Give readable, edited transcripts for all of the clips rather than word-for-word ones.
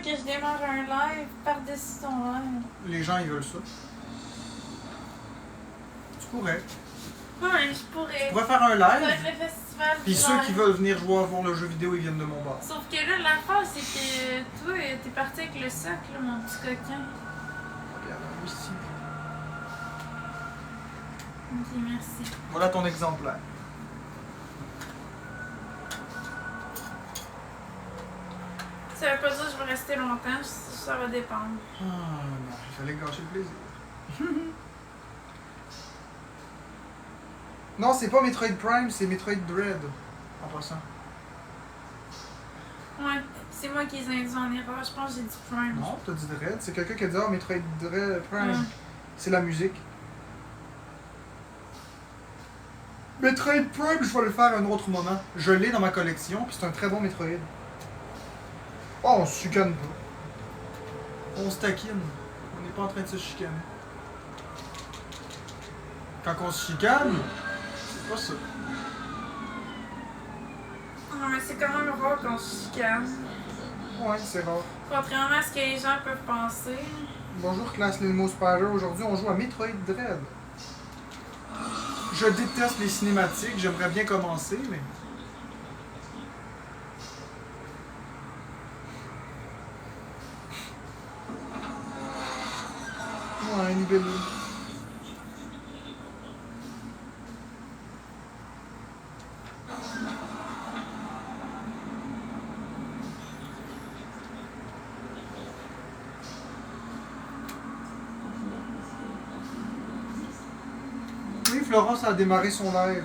que je démarre un live par-dessus ton live. Les gens, ils veulent ça. Tu pourrais. Ouais, je pourrais. Tu pourrais faire un Ça va live. être le festival. Puis du ceux live. qui veulent venir jouer voir le jeu vidéo, ils viennent de mon bar. Sauf que là, l'affaire, c'est que toi, t'es parti avec le sac, là, mon petit coquin. Regarde, ici. Ok, merci. Voilà ton exemplaire. Ça veut pas dire que je vais rester longtemps, ça va dépendre. Ah non, il fallait gâcher le plaisir. Non, c'est pas Metroid Prime, c'est Metroid Dread. En passant. Ouais, c'est moi qui les ai induits en erreur, je pense que j'ai dit Prime. Non, t'as dit Dread. C'est quelqu'un qui a dit ah, Metroid Dread Prime. Ouais. C'est la musique. Metroid Prime, je vais le faire à un autre moment. Je l'ai dans ma collection, puis c'est un très bon Metroid. Oh, on se chicane pas. On se taquine. On n'est pas en train de se chicaner. Quand on se chicane, c'est pas ça. Non, mais c'est quand même rare qu'on se chicane. Ouais, c'est rare. Contrairement à ce que les gens peuvent penser. Bonjour classe Lilmo Spider, aujourd'hui on joue à Metroid Dread. Je déteste les cinématiques, j'aimerais bien commencer, mais... Ouais, Nibelli. Oui, Florence a démarré son live.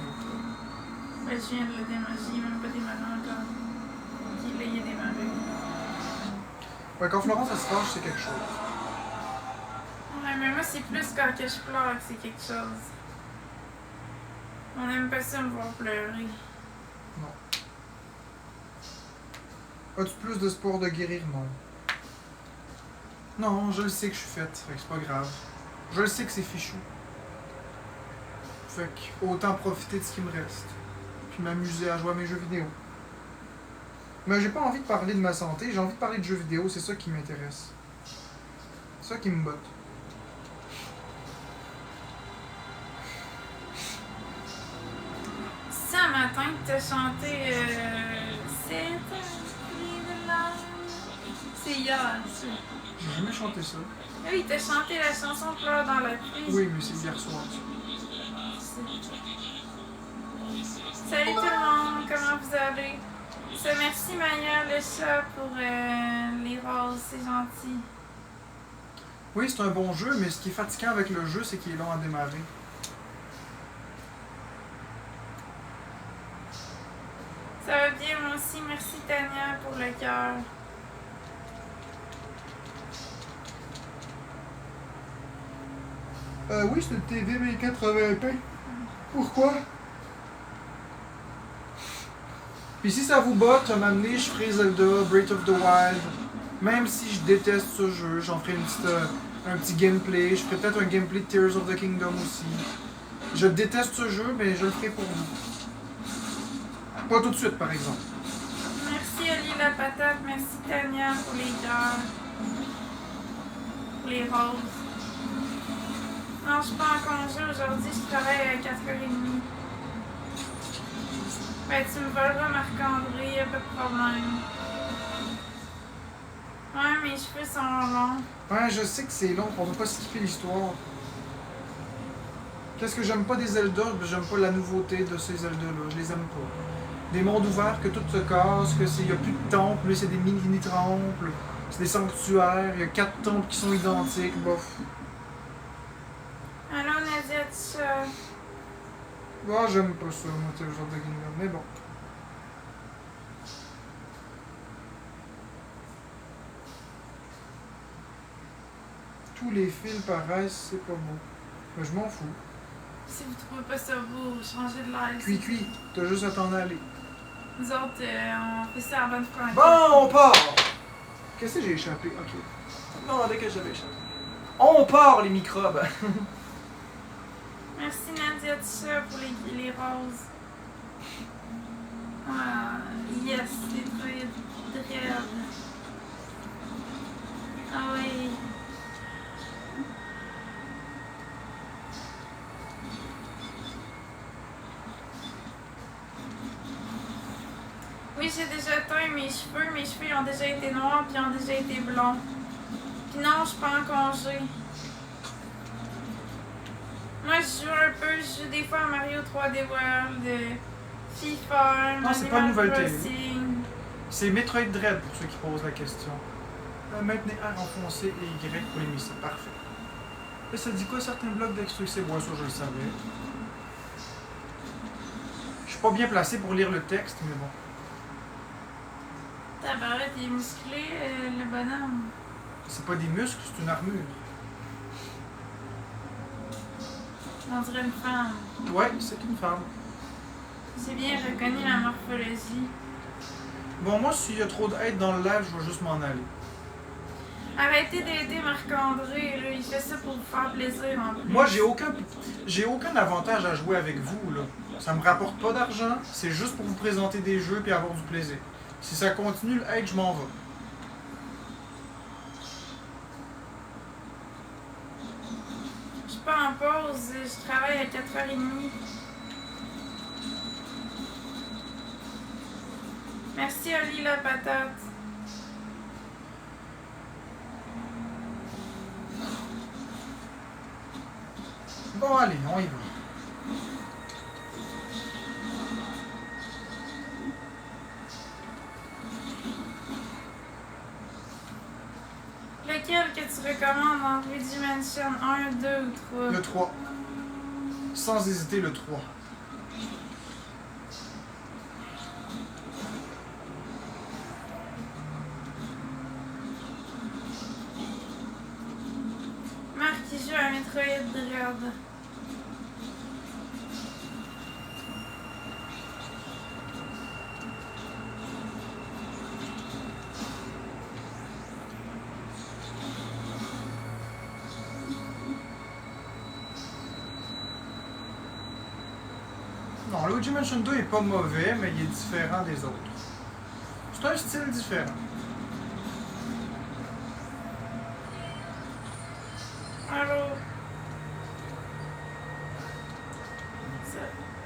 Ben, je viens de le démarrer, j'ai même pas démarré encore. Ok, là, il a démarré. Ouais, quand Florence elle se fâche, c'est quelque chose. Ouais, mais moi, c'est plus quand que je pleure que c'est quelque chose. On aime pas ça me voir pleurer. As-tu plus d'espoir de guérir? Non. Non, je le sais que je suis faite, fait que c'est pas grave. Je le sais que c'est fichu. Fait que autant profiter de ce qui me reste. Puis m'amuser à jouer à mes jeux vidéo. Mais j'ai pas envie de parler de ma santé, j'ai envie de parler de jeux vidéo, c'est ça qui m'intéresse. C'est ça qui me botte. Si un matin que t'as chanté C'est un cri de larmes. C'est hier, ça. J'ai jamais chanté ça. Oui, t'as chanté la chanson Pleure dans la pluie. Oui, mais c'est hier soir. Salut tout le monde, comment vous allez? Merci Maya le chat pour les roses, c'est gentil. Oui, c'est un bon jeu, mais ce qui est fatigant avec le jeu, c'est qu'il est long à démarrer. Ça va bien moi aussi, merci Tania pour le cœur. Oui, c'est une TV 1080p. Pourquoi? Puis si ça vous botte, à m'amener, je ferai Zelda, Breath of the Wild. Même si je déteste ce jeu, j'en ferai un petit gameplay. Je ferai peut-être un gameplay de Tears of the Kingdom aussi. Je déteste ce jeu, mais je le ferai pour vous. Pas tout de suite, par exemple. Merci Ali la patate, merci Tania pour les cœurs. Pour les roses. Non, je suis pas en congé aujourd'hui, je travaille à 4h30. Ben, tu me voleras Marc-André, y'a pas de problème. Ouais, mes cheveux sont longs. Ouais, je sais que c'est long, on va pas skipper l'histoire. Qu'est-ce que j'aime pas des Zelda? J'aime pas la nouveauté de ces Zelda-là, je les aime pas. Des mondes ouverts, que tout se casse, que y a plus de temples, là c'est des mini-temples, c'est des sanctuaires, il y a 4 temples qui sont identiques, bof. Allô Nadia, tu Ah, j'aime pas ça, moi, ce genre de Kingdom, mais bon. Tous les fils paraissent, c'est pas beau. Mais je m'en fous. Si vous trouvez pas ça beau, changez de l'air. Cuit, t'as juste à t'en aller. Nous autres, on fait ça à bonne franquette. Bon, on part! Qu'est-ce que j'ai échappé? Ok. Non, dès que j'avais échappé. On part, les microbes! Merci Nadia Tisha pour les roses. Ah, yes, c'est très, très. mes cheveux ils ont déjà été noirs puis ils ont déjà été blonds. Puis non, je suis pas en congé. Moi, je joue un peu, je joue des fois à Mario 3D World, FIFA, Non, c'est pas une Animal nouvelle télé. Crossing. C'est Metroid Dread pour ceux qui posent la question. Maintenez R enfoncé et Y pour les missiles. Parfait. Et ça dit quoi certains blocs d'extrucé? Bon, ça je le savais. Je suis pas bien placé pour lire le texte, mais bon. Tabarouette, il est musclé, le bonhomme. C'est pas des muscles, c'est une armure. On dirait une femme. Ouais, c'est une femme. J'ai bien reconnu la morphologie. Bon, moi, s'il y a trop de hate dans le live, je vais juste m'en aller. Arrêtez d'aider Marc-André, là. Il fait ça pour vous faire plaisir en plus. Moi, j'ai aucun avantage à jouer avec vous, là. Ça me rapporte pas d'argent, c'est juste pour vous présenter des jeux et avoir du plaisir. Si ça continue, le hate, je m'en vais. Je suis pas en pause, je travaille à 4h30. Merci Oli la patate. Bon, allez, on y va. Lequel que tu recommandes entre Luigi Mansion 1, 2 ou 3? Le 3. Sans hésiter, le 3. Marc qui joue à Metroid Dread. Non, Luigi Mansion 2 est pas mauvais, mais il est différent des autres. C'est un style différent. Allô?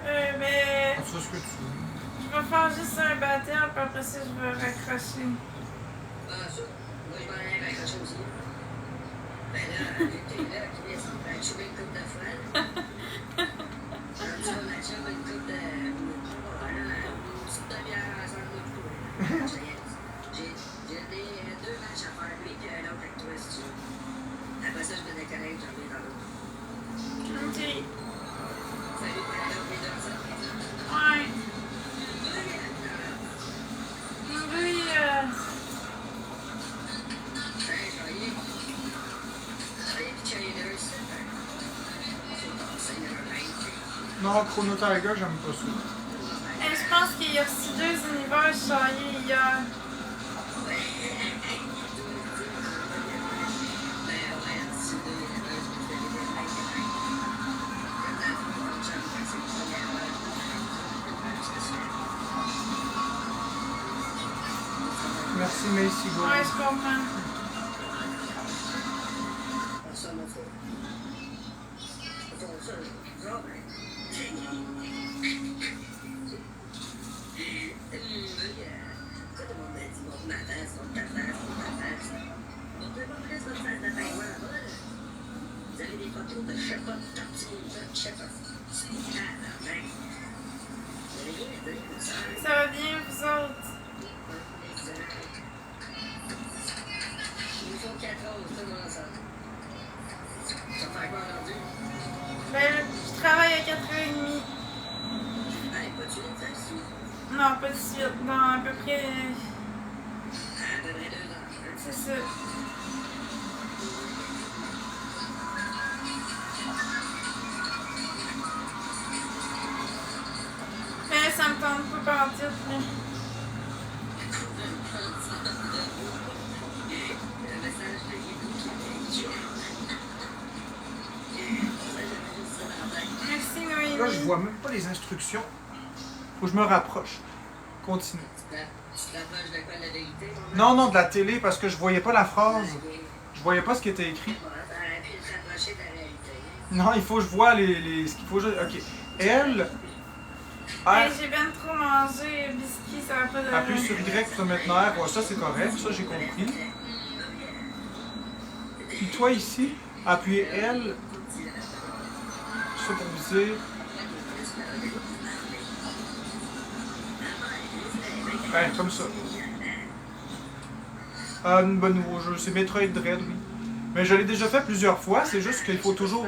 Ben, Ça, ce que tu veux. je vais faire juste un battle, puis après ça, je vais raccrocher. Ah, ça. Moi, je m'en ai raccroché aussi. Ben là, t'es là qui vient de chouer une coupe de fois. Comme ça, on a chopé une coupe de. Voilà, une petite demi-heure ensemble de tout. J'ai deux matchs à faire, lui, puis un autre avec toi, si tu veux. Après ça, je me déconnecte, j'en reviens dans l'autre. Ok. Salut, madame, les deux ensemble. Ouais. Oui, Non, Chrono Tiger, j'aime pas ça. je pense qu'il a reçu 2 univers charriés hier. Merci, Macy Go. Ouais, je comprends. Vous avez des photos de chef-up, de chef-up. C'est tabarnak. Vous avez rien à dire, ça. Ça va bien, vous autres? Il nous faut 4 autres, tout ensemble. Ça fait quoi aujourd'hui? Ben, je travaille à 4h30. Hey, pas de suite, ça ici. Non, pas de suite. Dans à peu près. À peu près 2 heures. C'est ça. Mais ça me tente pas partir. Là. Le message de Guido Merci, Noémie. Là, je vois même pas les instructions. Faut que je me rapproche. Continue. Tu te rapproches de quoi, la vérité? Non, non, de la télé, parce que je voyais pas la phrase. Je voyais pas ce qui était écrit. T'aurais pu te rapprocher de la réalité. Non, il faut que je vois ce qu'il faut. Ok. Elle, Hey, j'ai bien trop mangé, biscuit, ça va pas de... Appuie sur Y pour te mettre nerf. Ouais, ça c'est correct, ça j'ai compris. Puis toi ici, appuyez L. Ça pour viser. Ouais, comme ça. Un bon nouveau jeu, c'est Metroid Dread, oui. Mais je l'ai déjà fait plusieurs fois, c'est juste qu'il faut toujours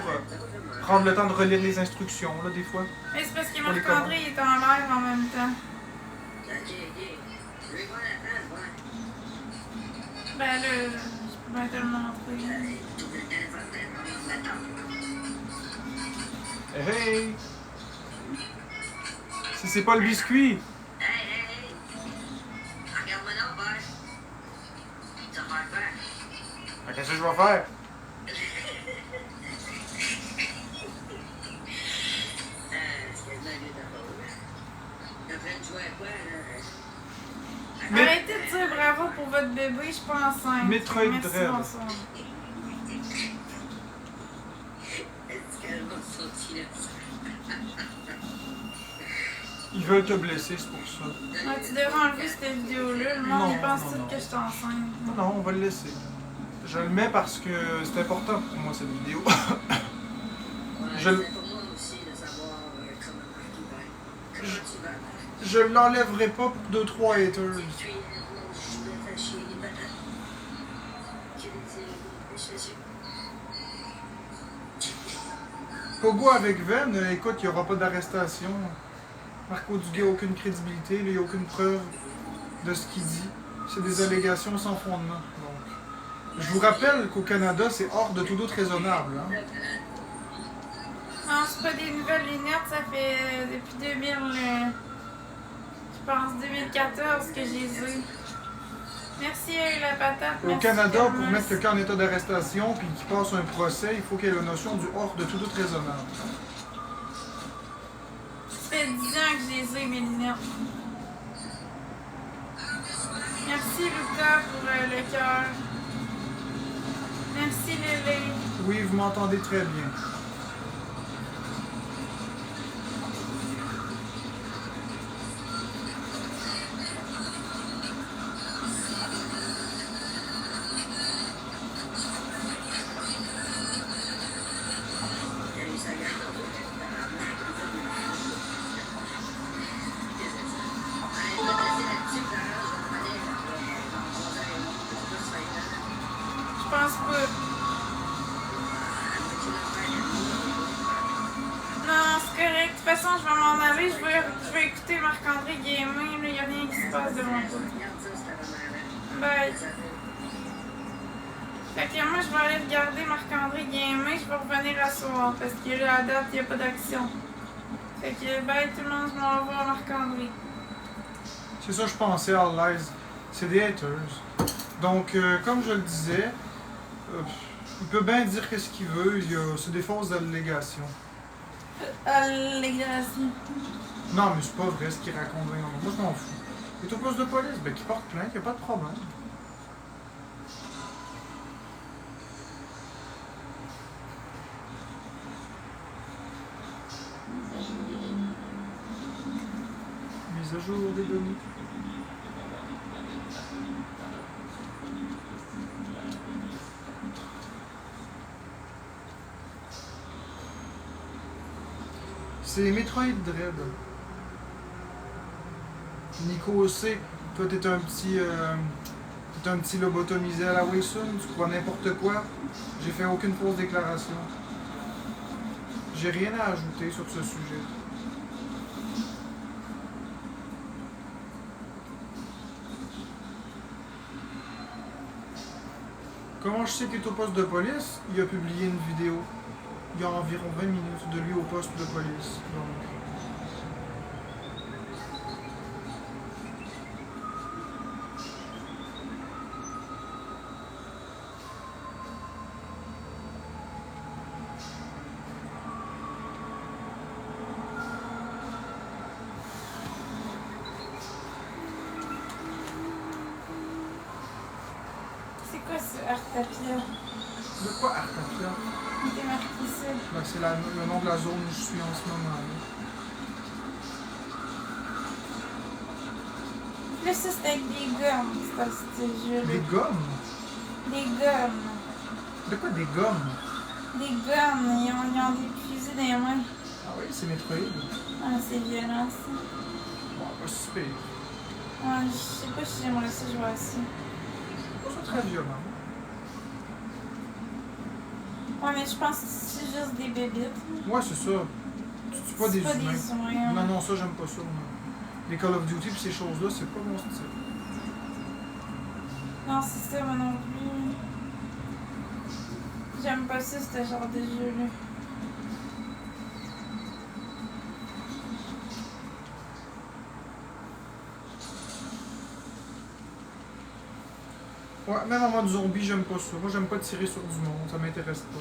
prendre le temps de relire les instructions, là, des fois. Mais c'est parce que Marc-André il est en live en même temps. Ben là, je peux bien te le montrer. Hey! Si c'est pas le biscuit! Qu'est-ce que je vais faire? Mais... Arrêtez de dire bravo pour votre bébé, je suis pas enceinte. Metroid Merci, Dread. bonsoir. Ils veulent te blesser, c'est pour ça. Ouais, tu devrais enlever cette vidéo-là. Le monde il pense tout que je suis enceinte. Non, non, on va le laisser. Je le mets parce que c'est important pour moi cette vidéo. Je l'enlèverai pas pour 2-3 haters. Pogo avec Ven, écoute, il n'y aura pas d'arrestation. Marco Duguay n'a aucune crédibilité, il n'y a aucune preuve de ce qu'il dit. C'est des allégations sans fondement. Donc, je vous rappelle qu'au Canada, c'est hors de tout doute raisonnable. Hein? Non, c'est pas des nouvelles lunettes, ça fait depuis 2000... je pense 2014 que j'ai eu. Merci la patate. Au Canada, pour mettre quelqu'un en état d'arrestation puis qu'il passe un procès, il faut qu'il y ait la notion du hors de tout doute raisonnable. Ça fait 10 ans que j'ai mes lunettes. Merci Lucas pour le cœur. Merci Lélé. Oui, vous m'entendez très bien. Je pense pas. Non, c'est correct. De toute façon, je vais m'en aller. Je vais écouter Marc-André gamer. Il n'y a rien qui se passe de mon côté. Bye. Fait que moi, je vais aller regarder Marc-André gamer. Je vais revenir à soir parce que là, à date, il n'y a pas d'action. Fait que bye tout le monde, je m'en vais à Marc-André. C'est ça que je pensais, All Lies. C'est des haters. Donc, comme je le disais, il peut bien dire qu'est-ce qu'il veut. C'est des fausses allégations. Allégations. Non, mais c'est pas vrai ce qu'il raconte. Moi, je m'en fous. Il est au poste de police, ben qu'il porte plainte, il n'y a pas de problème. Mise à jour des données. C'est Metroid Dread. Nico C, toi t'es un petit lobotomisé à la Wilson, tu crois n'importe quoi. J'ai fait aucune fausse déclaration. J'ai rien à ajouter sur ce sujet. Comment je sais qu'il est au poste de police? Il a publié une vidéo il y a environ 20 minutes de lui au poste de police. Donc... C'est quoi ce Artapia? De quoi Artapia? Il était marqué ici. Ben, c'est le nom de la zone où je suis en ce moment. Là. plus, ça, c'est avec des gommes, ce jeu-là. Des gommes? Des gommes. De quoi des gommes? Des gommes, ils ont des fusils dans les mains. Ah oui, c'est Metroid. Ah, c'est violent, ça. Bon, pas super. Ouais, je sais pas si j'aimerais ça jouer à ça. Pas ça très violent. Ouais, mais je pense que c'est juste des bébites. Ouais, c'est ça. Tu tues pas des C'est humains. des humains. Non, non, ça, j'aime pas ça. Non. Les Call of Duty pis ces choses-là, c'est pas mon style. Non, c'est ça, moi non plus. J'aime pas ça, ce genre de jeu-là. Ouais, même en mode zombie, j'aime pas ça. Moi, j'aime pas tirer sur du monde, ça m'intéresse pas.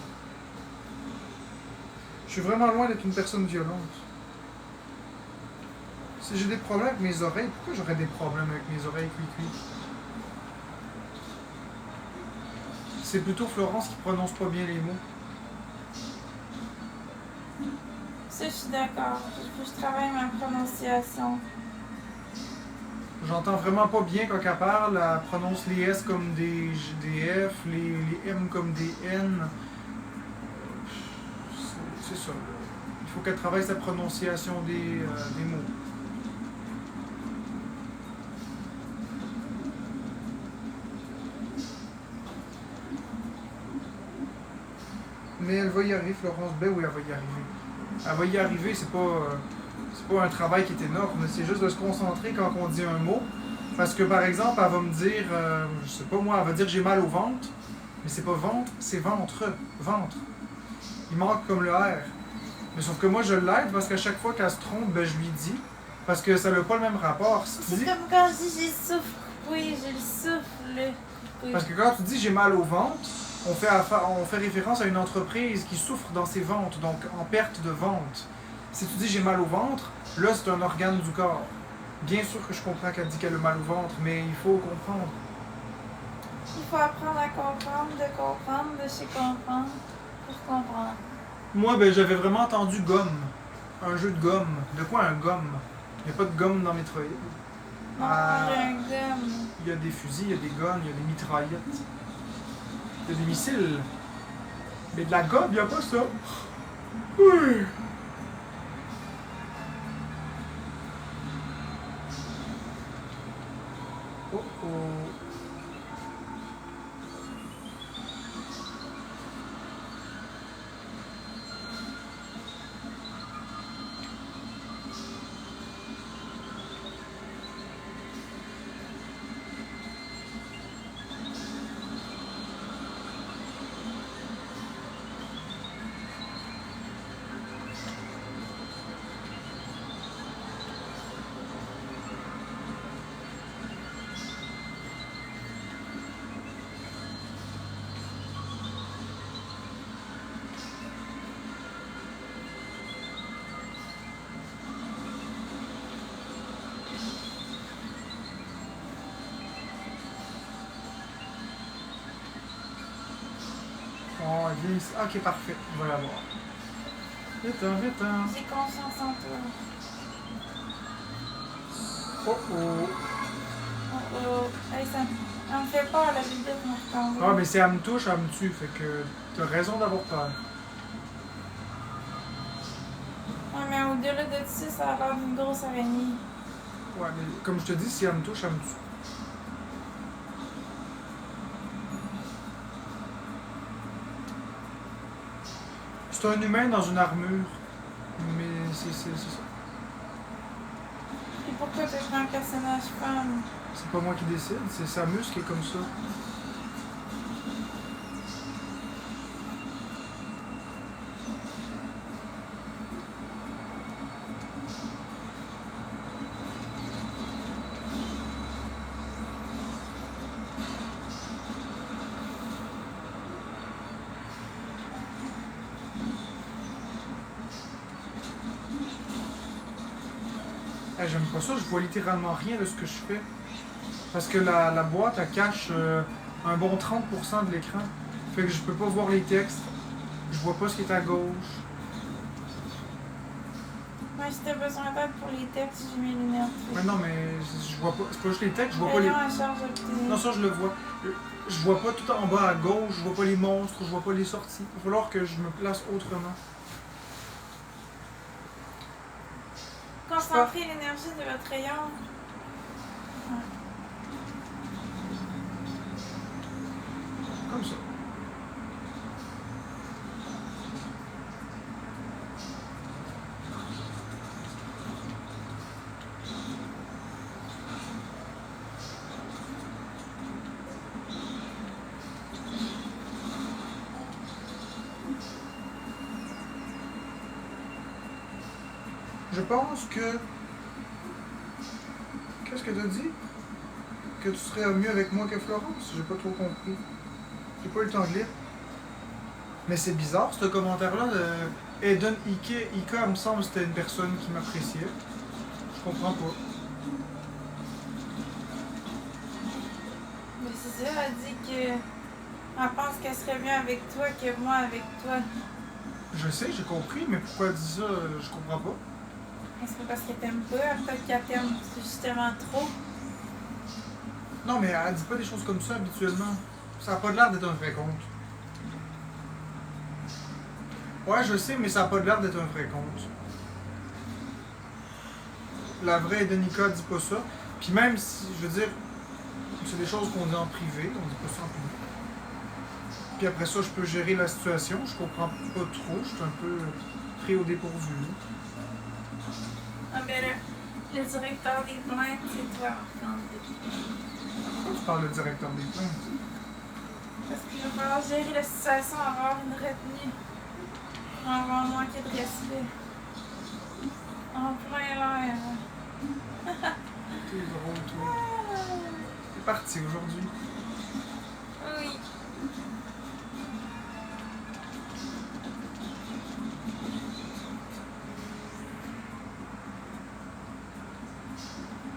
Je suis vraiment loin d'être une personne violente. Si j'ai des problèmes avec mes oreilles, pourquoi j'aurais des problèmes avec mes oreilles cuit-cuit? C'est plutôt Florence qui prononce pas bien les mots. Ça, je suis d'accord. Je travaille ma prononciation. J'entends vraiment pas bien quand elle parle. Elle prononce les S comme des F, les M comme des N. C'est ça. Il faut qu'elle travaille sa prononciation des mots. Mais elle va y arriver, Florence. Ben oui, elle va y arriver. Elle va y arriver, c'est pas un travail qui est énorme, c'est juste de se concentrer quand on dit un mot. Parce que par exemple, elle va me dire, je sais pas moi, elle va dire j'ai mal au ventre. Mais c'est pas ventre, c'est ventre. Ventre. Il manque comme le R. Mais sauf que moi je l'aide parce qu'à chaque fois qu'elle se trompe, ben je lui dis. Parce que ça n'a pas le même rapport. Si tu C'est dis- comme quand je dis j'ai le souffle. Oui, j'ai le souffle. Oui. Parce que quand tu dis j'ai mal au ventre, on fait référence à une entreprise qui souffre dans ses ventes, donc en perte de vente. Si tu dis j'ai mal au ventre, là c'est un organe du corps. Bien sûr que je comprends qu'elle dit qu'elle a mal au ventre, mais il faut comprendre. Il faut apprendre à comprendre, de se comprendre, pour comprendre. Moi, ben j'avais vraiment entendu gomme. Un jeu de gomme. De quoi un gomme? Il n'y a pas de gomme dans Metroid. Non, Ah. j'ai un gomme. Il y a des fusils, il y a des guns, il y a des mitraillettes. Il y a des missiles. Mais de la gomme, il n'y a pas ça. Oui. Oh oh. Oh, viens ici. Ok, parfait. On va la voir. Vite-en, vite-en. J'ai confiance en toi. Oh oh. Oh oh. Hey, ça me fait peur la vidéo que je t'envoie. Ah, mais si elle me touche, elle me tue. Fait que t'as raison d'avoir peur. Ouais, mais au-delà de ça, ça a l'air d'une grosse araignée. Ouais, mais comme je te dis, si elle me touche, elle me tue. C'est un humain dans une armure. Mais c'est ça. Et pourquoi tu fais un personnage femme? C'est pas moi qui décide, c'est Samus qui est comme ça. Hey, j'aime pas ça, je vois littéralement rien de ce que je fais. Parce que la boîte, elle cache un bon 30% de l'écran. Fait que je peux pas voir les textes. Je vois pas ce qui est à gauche. Moi, si t'as besoin d'aide pour les textes, j'ai mes lunettes. Mais non, mais je vois pas. C'est pas juste les textes, je vois pas les. Rayon à charge optique. Non, ça, je le vois. Je vois pas tout en bas à gauche, je vois pas les monstres, je vois pas les sorties. Il va falloir que je me place autrement. Concentrez l'énergie de votre rayon. Comme ça. Je pense que... Qu'est-ce que t'as dit? Que tu serais mieux avec moi que Florence? J'ai pas trop compris. J'ai pas eu le temps de lire. Mais c'est bizarre, ce commentaire-là de Eden Ika, me semble que c'était une personne qui m'appréciait. Je comprends pas. Mais c'est ça, elle dit que... Elle pense qu'elle serait mieux avec toi que moi avec toi. Je sais, j'ai compris, mais pourquoi elle dit ça? Je comprends pas. C'est pas parce qu'elle t'aime pas, peut-être qu'elle t'aime justement trop. Non, mais elle dit pas des choses comme ça habituellement. Ça a pas l'air d'être un vrai compte. Ouais, je sais, mais ça a pas l'air d'être un vrai compte. La vraie Edenica dit pas ça. Puis même si, je veux dire, c'est des choses qu'on dit en privé, on dit pas ça en public. Puis après ça, je peux gérer la situation. Je comprends pas trop, je suis un peu pris au dépourvu. Ah ben là, le directeur des plaintes, c'est toi. Pourquoi tu parles le directeur des plaintes? Parce qu'il va falloir gérer la situation, avoir une retenue. Pour avoir manqué de respect. En plein l'air. T'es drôle, toi. T'es parti aujourd'hui. Oui.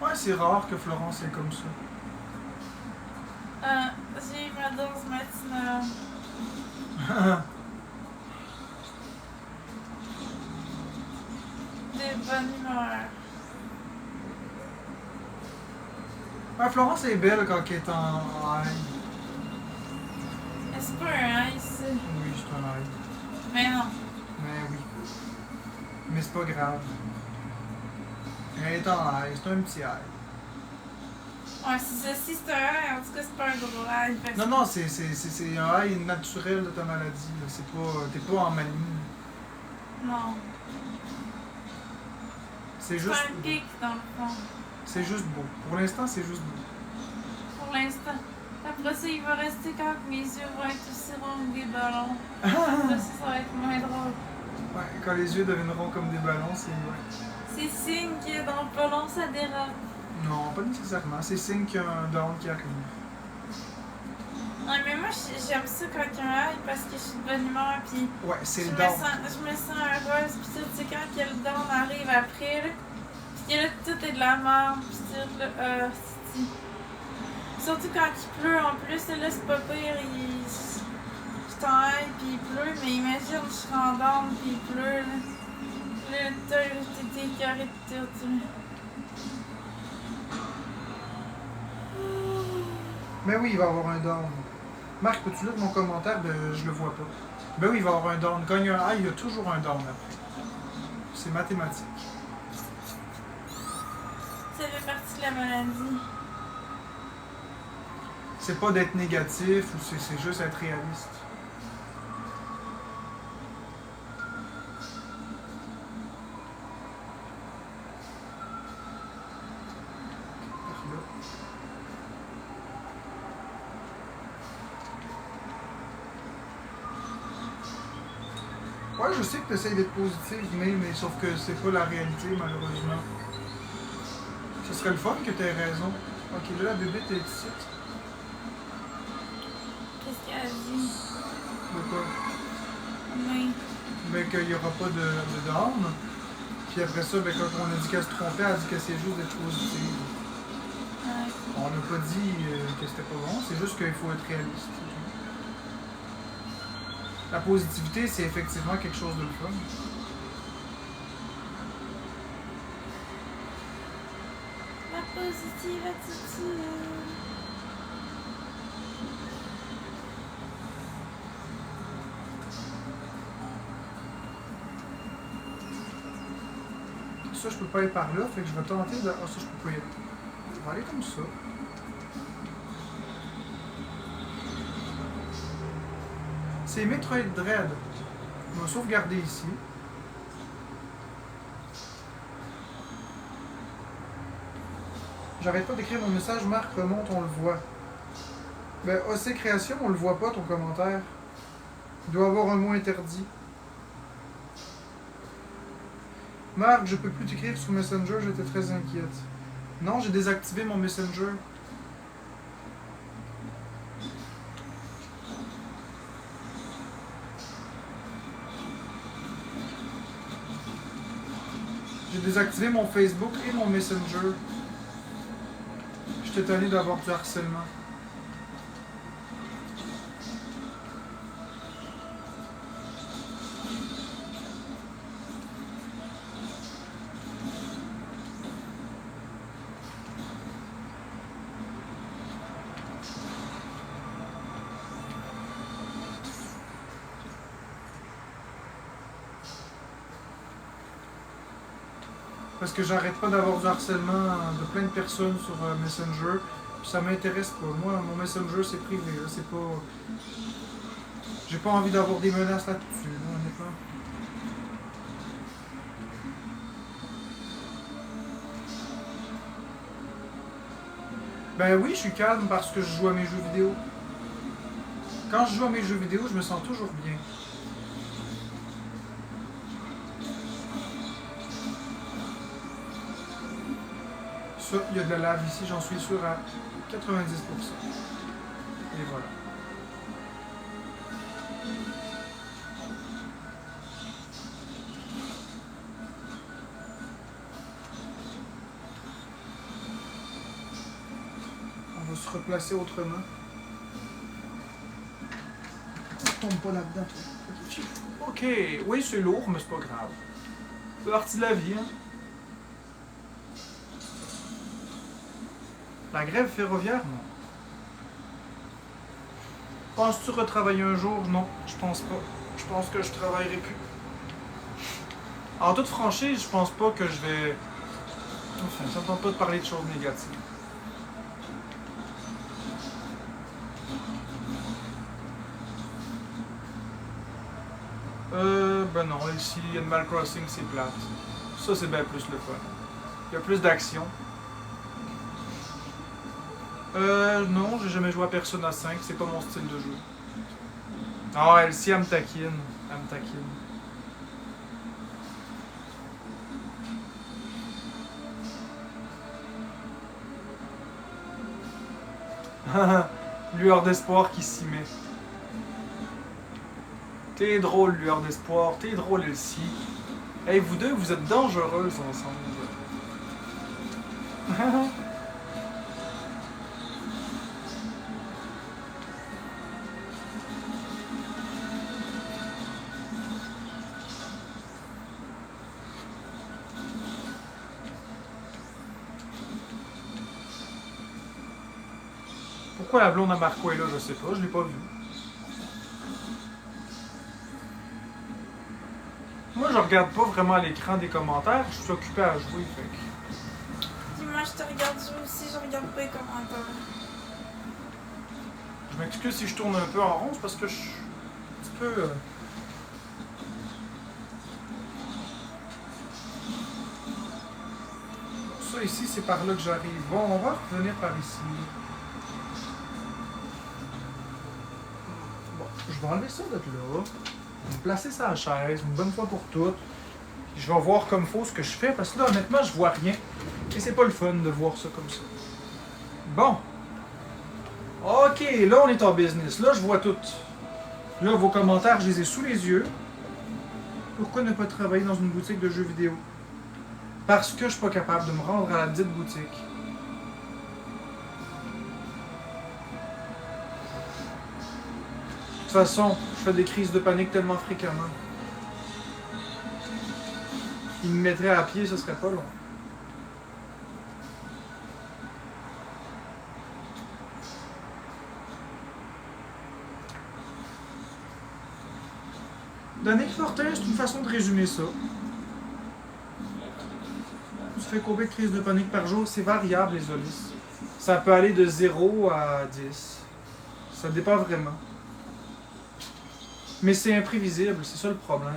Ouais, c'est rare que Florence est comme ça. J'ai eu ma dose matinale. De bonne humeur. Ouais, Florence est belle quand elle est en high. C'est pas un ice. Oui, c'est un high. Mais non. Mais oui. Mais c'est pas grave. Elle est en high, c'est un petit high. Ouais, c'est ça. Si c'est un high, en tout cas, c'est pas un gros high. Parce Non, non, c'est un high naturel de ta maladie. Là. C'est pas. T'es pas en manie. non. C'est C'est juste. pas un pic, dans le fond. C'est juste beau. Pour l'instant, c'est juste beau. Pour l'instant. Après ça, il va rester quand mes yeux vont être aussi ronds que des ballons. Ah! Là, ça va être moins drôle. Ouais, quand les yeux deviendront comme des ballons, c'est. Ouais. C'est signe que dans pas long, ça dérape. Non, pas nécessairement. C'est signe qu'il y a un down qui arrive. Non, mais moi, j'aime ça quand il y a un high parce que je suis de bonne humeur. Puis Ouais, c'est je le me down. sens heureuse. Puis tout, tu sais, quand que le down arrive après, là, puis que là, tout est de la merde. Puis tout, là, c'est... Surtout quand il pleut en plus, là, c'est pas pire. Je suis en high, puis il pleut. Mais imagine, je suis en down, puis il pleut, là. Là, t'es écœuré de tout, là. Mais oui, il va y avoir un down. Marc, peux-tu lire mon commentaire? Ben, je le vois pas. Ben oui, il va y avoir un down. Quand il y a un high, il y a toujours un down après. C'est mathématique. Ça fait partie de la maladie. C'est pas d'être négatif ou c'est juste être réaliste. Ouais, je sais que tu essaies d'être positive, mais sauf que c'est pas la réalité, malheureusement. Ce serait le fun que tu aies raison. Ok, là, la bébé, t'es ici. Qu'est-ce qu'elle a dit? De quoi? Oui. Ben, qu'il n'y aura pas de down. Puis après ça, ben, quand on a dit qu'elle se trompait, elle a dit que c'est juste d'être positive. Ouais. On n'a pas dit que c'était pas bon, c'est juste qu'il faut être réaliste. La positivité, c'est effectivement quelque chose de le fun. positive attitude. Ça, je peux pas aller par là, fait que je vais tenter de... Ah, ça, je peux pas y aller. Je vais aller comme ça. C'est Metroid Dread. Je vais sauvegarder ici. J'arrête pas d'écrire mon message, Marc, remonte, on le voit. Ben, OC Création, on le voit pas, ton commentaire. Il doit avoir un mot interdit. Marc, je peux plus t'écrire sur Messenger, j'étais très inquiète. Non, j'ai désactivé mon Messenger. J'ai désactivé mon Facebook et mon Messenger. J'étais tanné d'avoir du harcèlement. Parce que j'arrête pas d'avoir du harcèlement de plein de personnes sur Messenger. Puis ça m'intéresse pas. Moi, mon Messenger, c'est privé. C'est pas... J'ai pas envie d'avoir des menaces là-dessus, là, honnêtement. Ben oui, je suis calme parce que je joue à mes jeux vidéo. Quand je joue à mes jeux vidéo, je me sens toujours bien. Ça, il y a de la lave ici, j'en suis sûr à 90%. Et voilà. On va se replacer autrement. On tombe pas là-dedans, toi. Ok, oui, c'est lourd, mais c'est pas grave. C'est partie de la vie, hein. La grève ferroviaire, non. Penses-tu retravailler un jour? Non, je pense pas. Je pense que je travaillerai plus. En toute franchise, je pense pas que je vais... Enfin, ça me tente pas de parler de choses négatives. Ben non, ici, Animal Crossing, c'est plate. Ça, c'est bien plus le fun. Il y a plus d'action. Non, j'ai jamais joué à Persona 5, c'est pas mon style de jeu. Ah, Elsie, elle me taquine. Elle me taquine. Lueur d'espoir qui s'y met. T'es drôle, lueur d'espoir. T'es drôle, Elsie. Hey, vous deux, vous êtes dangereuses ensemble. Pourquoi la blonde à Marco est là, je sais pas, je l'ai pas vu. Moi, je regarde pas vraiment à l'écran des commentaires, je suis occupé à jouer, fait que... Dis-moi, je te regarde jouer aussi, je regarde pas les commentaires. Je m'excuse si je tourne un peu en rond, c'est parce que je suis un petit peu... Ça ici, c'est par là que j'arrive. Bon, on va revenir par ici. Bon, je vais enlever ça de là. Je vais me placer ça à la chaise, une bonne fois pour toutes. Puis je vais voir comme faut ce que je fais, parce que là, honnêtement, je vois rien. Et c'est pas le fun de voir ça comme ça. Bon. Ok, là, on est en business. Là, je vois tout. Là, vos commentaires, je les ai sous les yeux. Pourquoi ne pas travailler dans une boutique de jeux vidéo? Parce que je suis pas capable de me rendre à la dite boutique. De toute façon, je fais des crises de panique tellement fréquemment. Ils me mettraient à pied, ce serait pas long. Danick Fortin, c'est une façon de résumer ça. Tu fais combien de crises de panique par jour? C'est variable, les Olis. Ça peut aller de 0 à 10. Ça dépend vraiment. Mais c'est imprévisible, c'est ça le problème.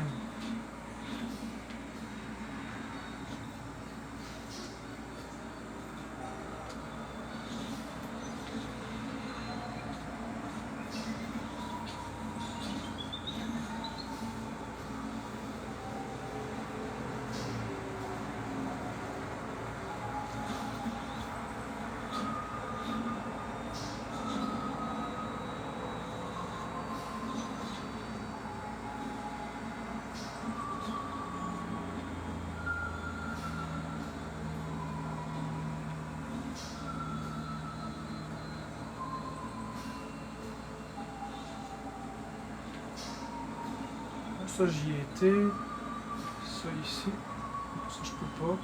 Ça, j'y ai été. Ça, ici. Ça, je peux pas.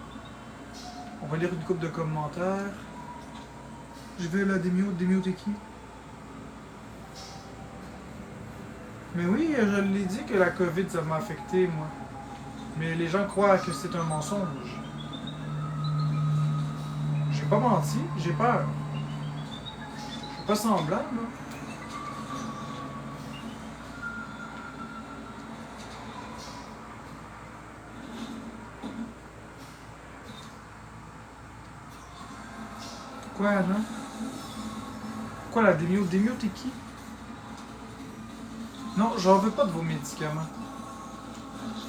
On va lire une couple de commentaires. Je vais la démute est qui? Mais oui, je l'ai dit que la COVID, ça m'a affecté, moi. Mais les gens croient que c'est un mensonge. J'ai pas menti, j'ai peur. Je suis pas semblant, là. Quoi, Anna? Quoi, la démute? Démute est qui? Non, j'en veux pas de vos médicaments.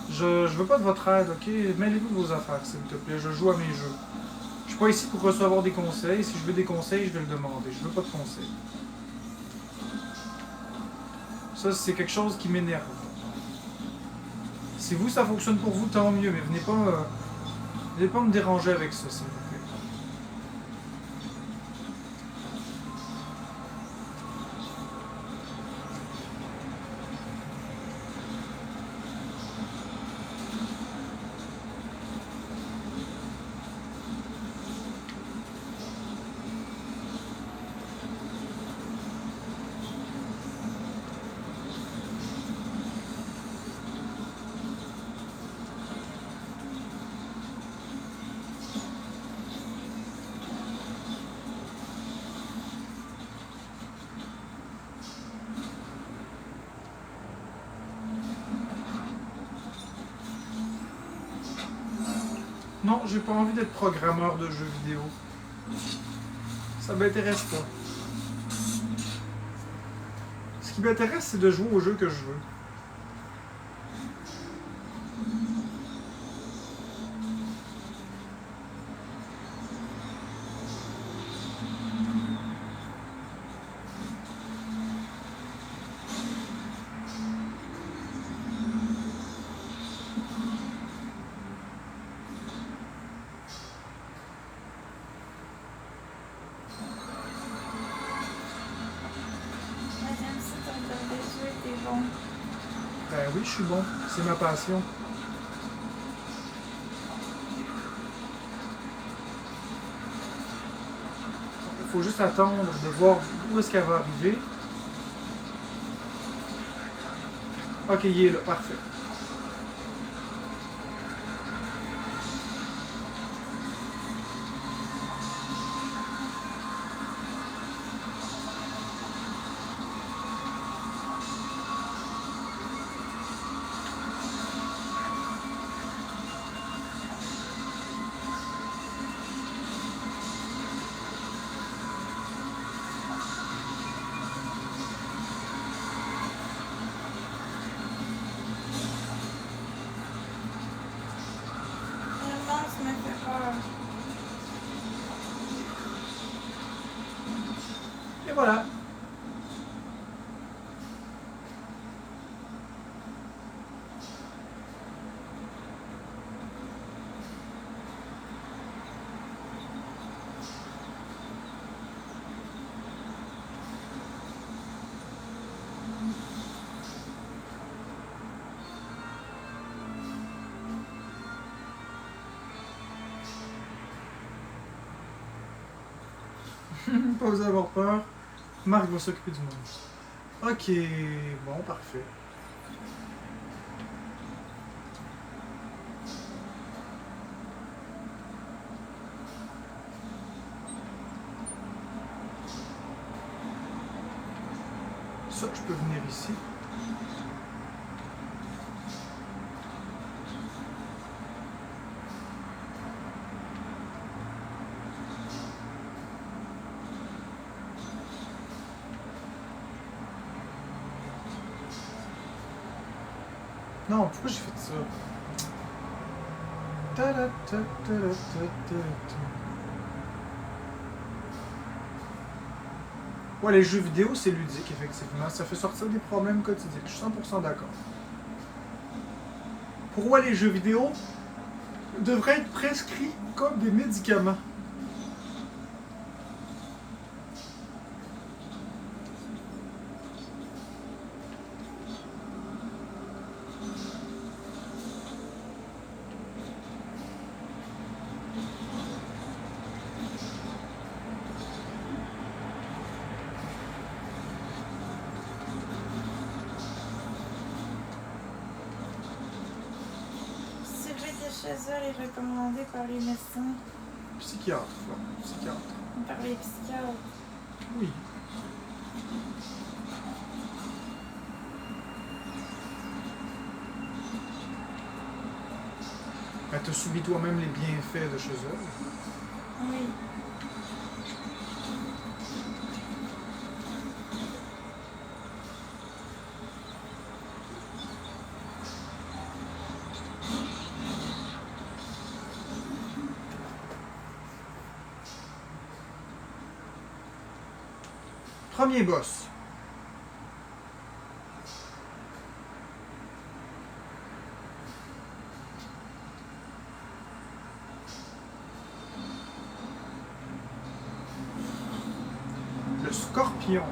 Je veux pas de votre aide, ok? Mêlez-vous de vos affaires, s'il te plaît. Je joue à mes jeux. Je suis pas ici pour recevoir des conseils. Si je veux des conseils, je vais le demander. Je veux pas de conseils. Ça, c'est quelque chose qui m'énerve. Si vous, ça fonctionne pour vous, tant mieux. Mais venez pas me déranger avec ça, s'il vous plaît. Non, j'ai pas envie d'être programmeur de jeux vidéo. Ça m'intéresse pas. Ce qui m'intéresse, c'est de jouer aux jeux que je veux. Ben oui, je suis bon. C'est ma passion. Il faut juste attendre de voir où est-ce qu'elle va arriver. Ok, il est là. Parfait. Me fait peur. Et voilà. Pas vous avoir peur. Marc va s'occuper du monde. Ok, bon, parfait. peut venir ici. Non, pourquoi j'ai fait ça? Ouais, les jeux vidéo, c'est ludique, effectivement. Ça fait sortir des problèmes quotidiens. Je suis 100% d'accord. Pourquoi les jeux vidéo devraient être prescrits comme des médicaments? Chez est recommandé par les médecins, Psychiatre, là. Psychiatre. par les psychiatres. Oui. Tu as subi toi-même les bienfaits de chez eux. Oui. Premier boss. Le scorpion.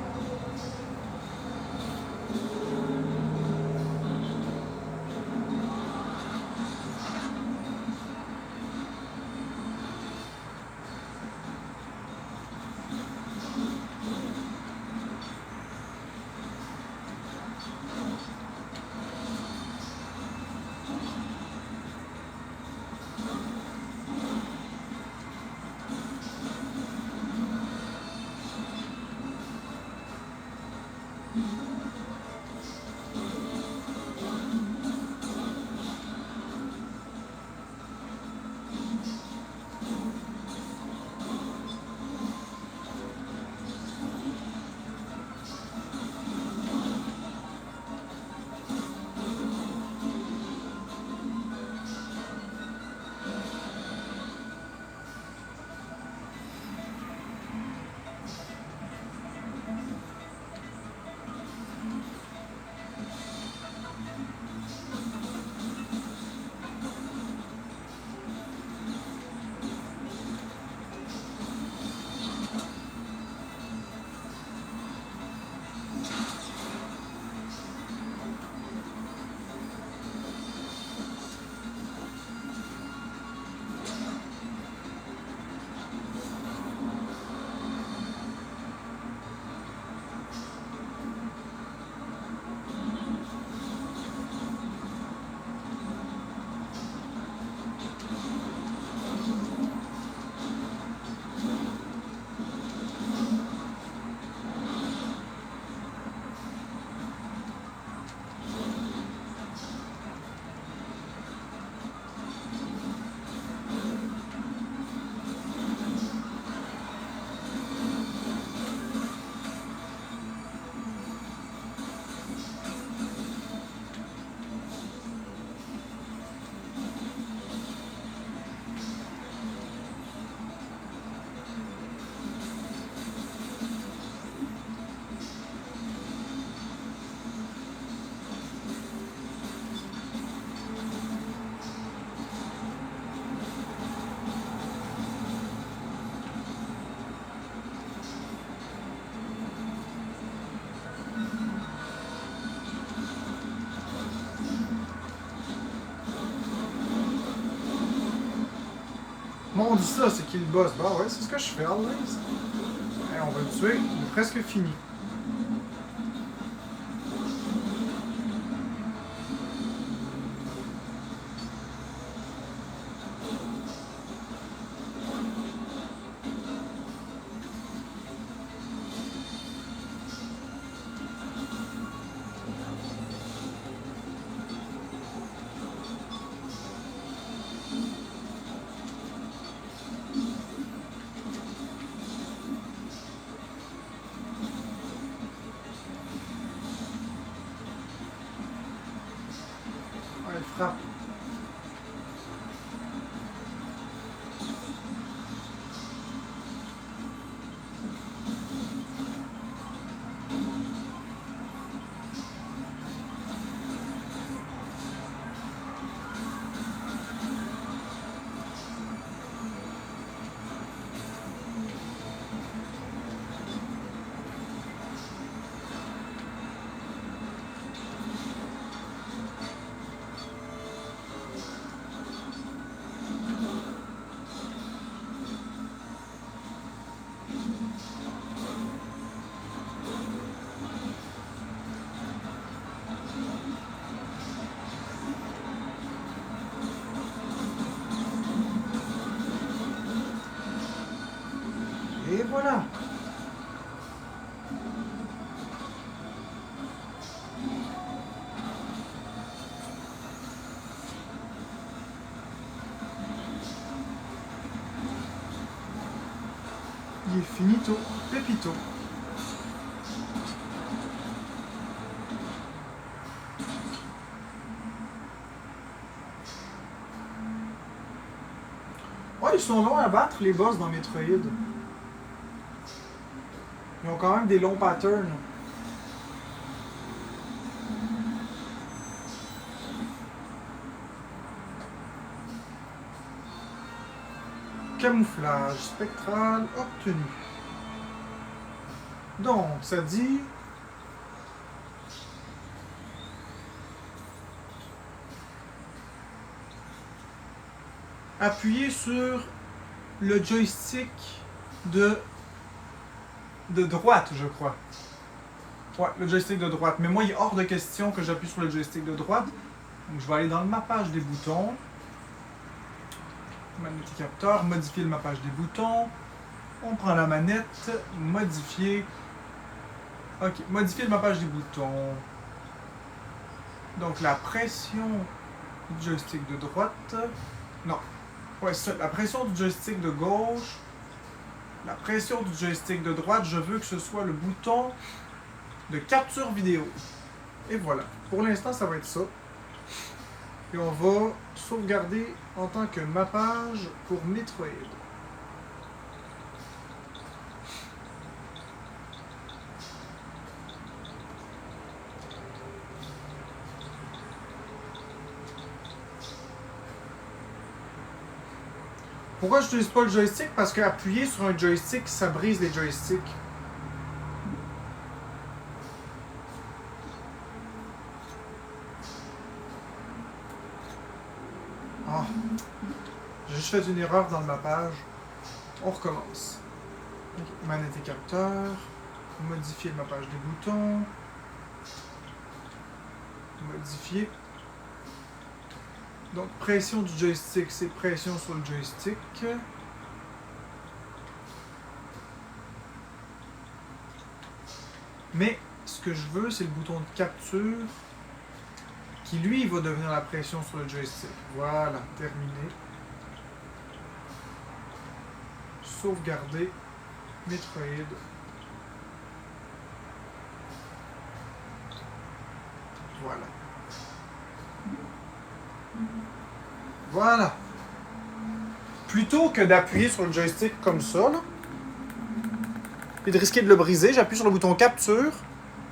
Bon, on dit ça, c'est qui le boss? Bah ouais, c'est ce que je fais, always. Hey, on va le tuer, il est presque fini. Elle frappe. Et voilà. Il est finito, pépito. Ouais, ils sont longs à battre les boss dans Metroid. Ils ont quand même des longs patterns. Camouflage spectral obtenu. Donc, ça dit... Appuyez sur le joystick de droite, je crois. Ouais, le joystick de droite. Mais moi, il est hors de question que j'appuie sur le joystick de droite. Donc, je vais aller dans le mappage des boutons. Magnéticapteur, modifier le mappage des boutons. On prend la manette, modifier. Ok, modifier le mappage des boutons. Donc, la pression du joystick de droite. Non. Ouais, c'est ça. La pression du joystick de gauche. La pression du joystick de droite, je veux que ce soit le bouton de capture vidéo. Et voilà. Pour l'instant, ça va être ça. Et on va sauvegarder en tant que mappage pour Metroid. Pourquoi je n'utilise pas le joystick? Parce qu'appuyer sur un joystick, ça brise les joysticks. Ah, j'ai juste fait une erreur dans le mappage. On recommence. Manette et capteur. Modifier le mappage des boutons. Modifier. Donc, pression du joystick, c'est pression sur le joystick. Mais, ce que je veux, c'est le bouton de capture qui, lui, va devenir la pression sur le joystick. Voilà, terminé. Sauvegarder. Metroid. Voilà. Voilà. Plutôt que d'appuyer sur le joystick comme ça, là, et de risquer de le briser, j'appuie sur le bouton capture,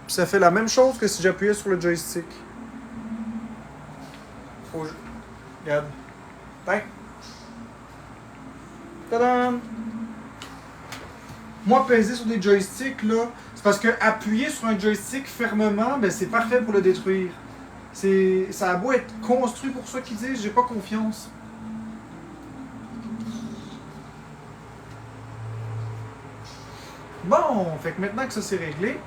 puis ça fait la même chose que si j'appuyais sur le joystick. Regarde. Tac. Tadam! Moi, peser sur des joysticks, là, c'est parce que appuyer sur un joystick fermement, ben, c'est parfait pour le détruire. Ça a beau être construit pour ça qu'ils disent, j'ai pas confiance. Bon, fait que maintenant que ça c'est réglé,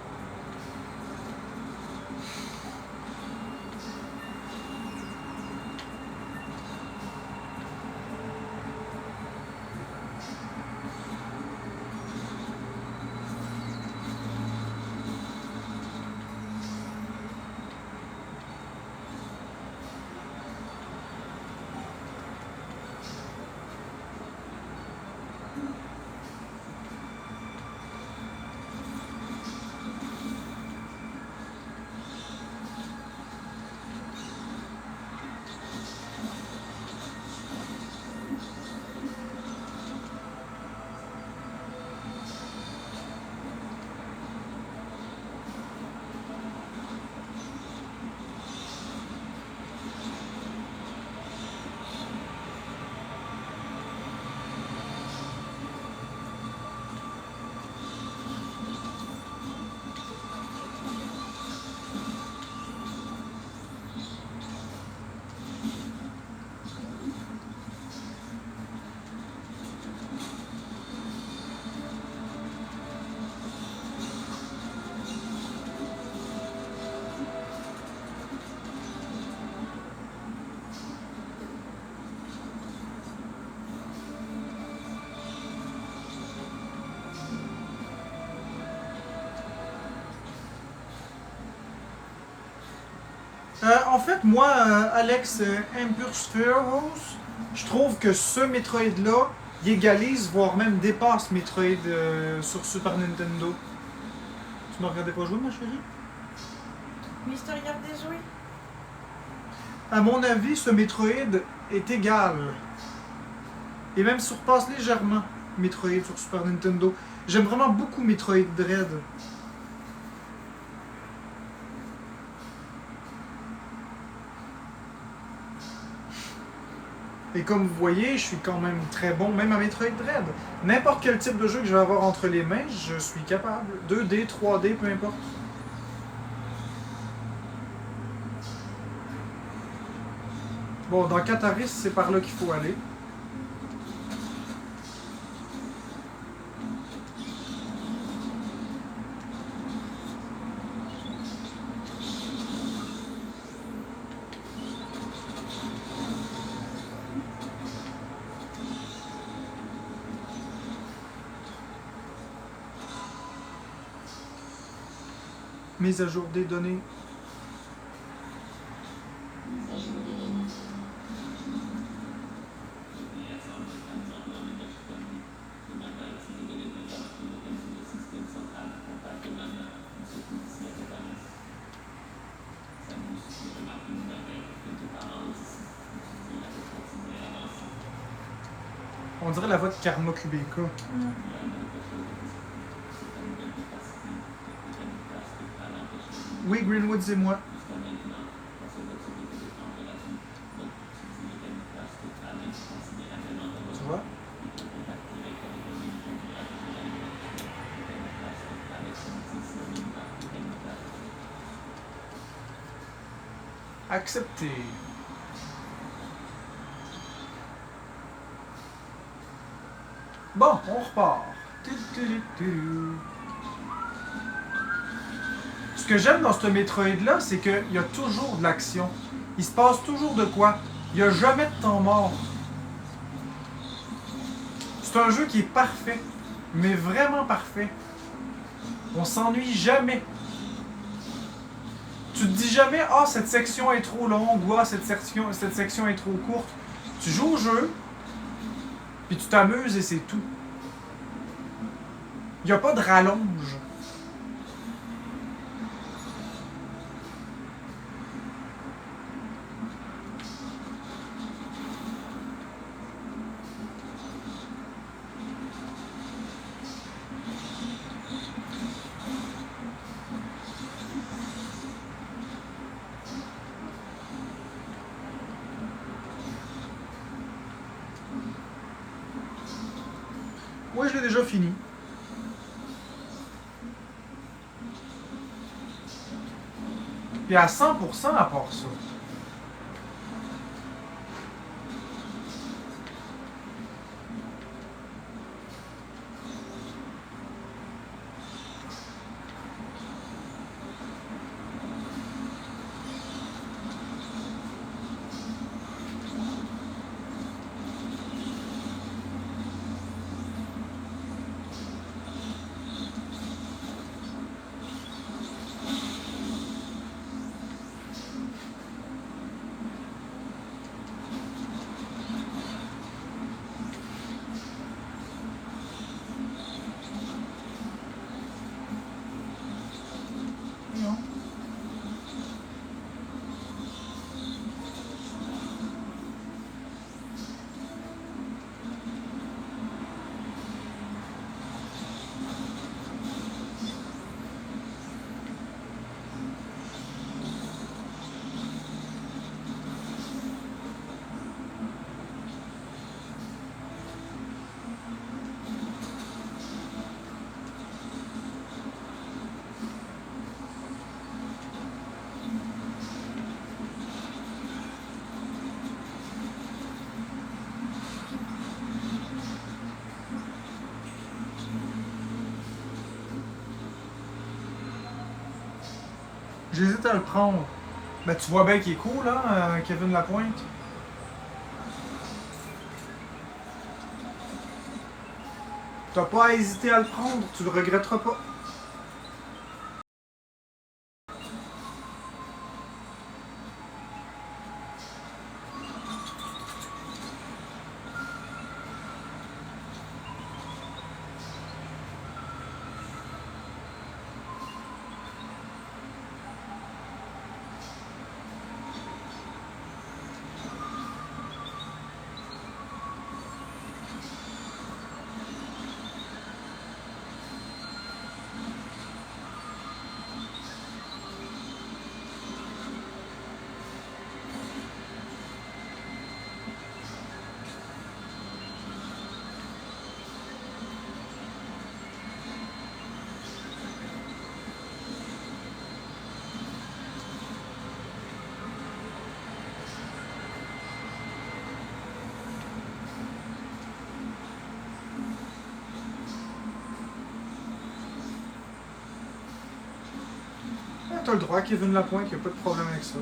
En fait, moi, Alex Impulsferos, je trouve que ce Metroid-là, il égalise, voire même dépasse Metroid sur Super Nintendo. Tu me regardais pas jouer, ma chérie? Mais je te regardais jouer. À mon avis, ce Metroid est égal. Et même surpasse légèrement Metroid sur Super Nintendo. J'aime vraiment beaucoup Metroid Dread. Et comme vous voyez, je suis quand même très bon, même à Metroid Dread. N'importe quel type de jeu que je vais avoir entre les mains, je suis capable. 2D, 3D, peu importe. Bon, dans Cataris, c'est par là qu'il faut aller. Mise à jour des données. On dirait la voix de Karma Kubeka. Oui, Greenwood, c'est moi. Tu vois? Accepté. Bon, on repart. Ce que j'aime dans ce Metroid-là, c'est qu'il y a toujours de l'action. Il se passe toujours de quoi. Il n'y a jamais de temps mort. C'est un jeu qui est parfait. Mais vraiment parfait. On s'ennuie jamais. Tu te dis jamais, ah, cette section est trop longue, ou ah, cette section est trop courte. Tu joues au jeu, puis tu t'amuses et c'est tout. Il n'y a pas de rallonge. Ouais, je l'ai déjà fini. Puis à 100% à part ça. Non. J'hésite à le prendre. Ben, tu vois bien qu'il est cool, hein, Kevin Lapointe. T'as pas à hésiter à le prendre, tu le regretteras pas. t'as le droit, Kevin Lapointe, il n'y a pas de problème avec ça.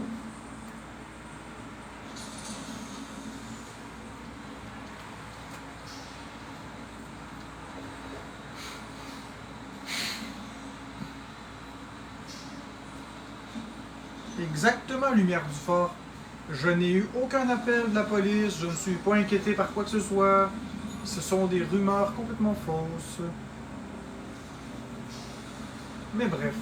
Exactement, Lumière du Fort. Je n'ai eu aucun appel de la police, je ne suis pas inquiété par quoi que ce soit. Ce sont des rumeurs complètement fausses. Mais bref.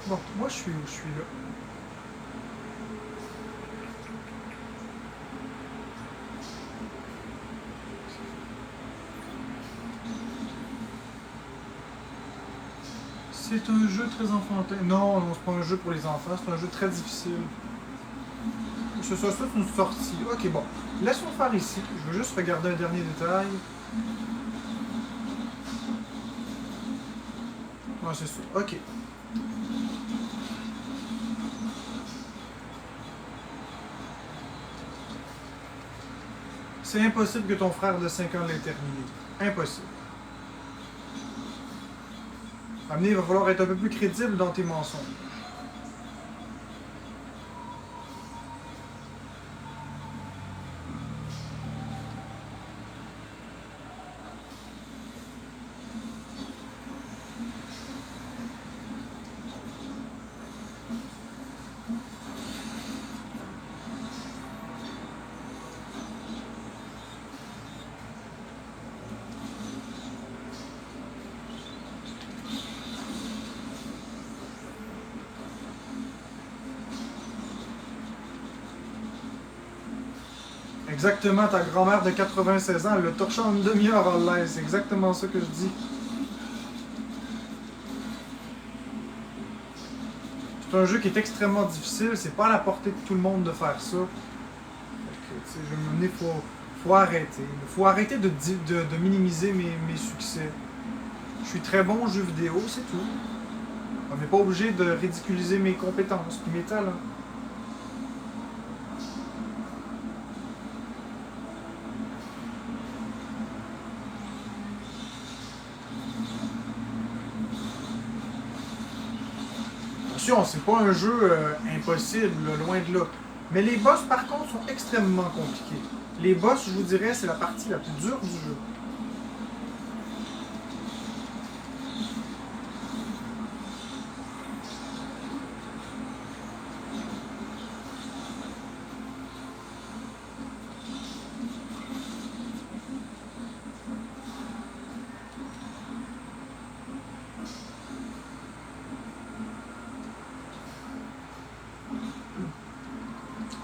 Bon, moi je suis où? Je suis là. C'est un jeu très enfantin. Non, non, c'est pas un jeu pour les enfants, c'est un jeu très difficile. Ce soit ça, c'est une sortie. Ok, bon. Laisse-moi faire ici. Je veux juste regarder un dernier détail. Ouais, c'est ça. Ok. C'est impossible que ton frère de 5 ans l'ait terminé. Impossible. Amener, il va falloir être un peu plus crédible dans tes mensonges. Exactement, ta grand-mère de 96 ans, elle le torché en une demi-heure en live. C'est exactement ça que je dis. C'est un jeu qui est extrêmement difficile. C'est pas à la portée de tout le monde de faire ça. Donc, tu sais, je vais me mener, faut arrêter. Il faut arrêter de minimiser mes succès. Je suis très bon aux jeux vidéo, c'est tout. On n'est pas obligé de ridiculiser mes compétences et mes talents. Attention, c'est pas un jeu impossible, loin de là. Mais les boss, par contre, sont extrêmement compliqués. Les boss, je vous dirais, c'est la partie la plus dure du jeu.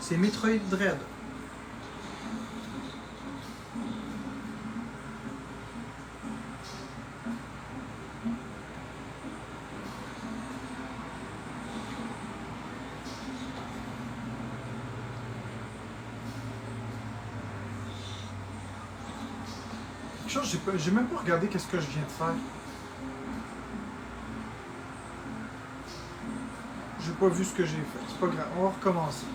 C'est Metroid Dread. J'ai même pas regardé qu'est-ce que je viens de faire. J'ai pas vu ce que j'ai fait. C'est pas grave, on va recommencer.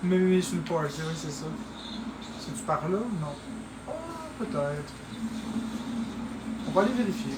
Mais sur le party, oui, c'est ça. C'est-tu par là? Non. Ah, peut-être. On va aller vérifier.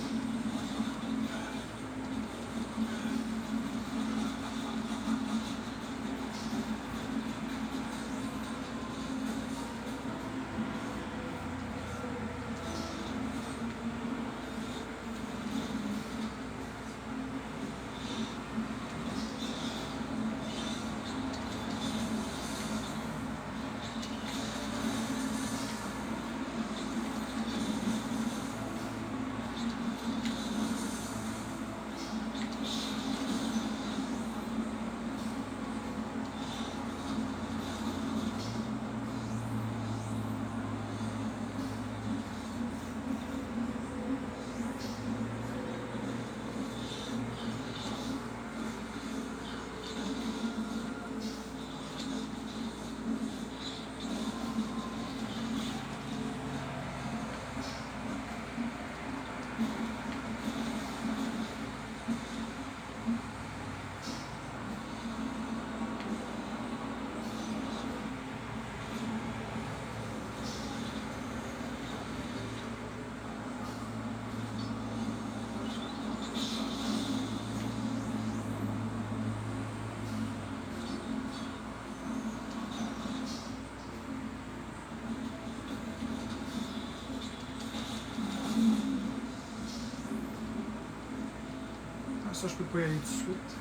Ça, je peux pas y aller tout de suite.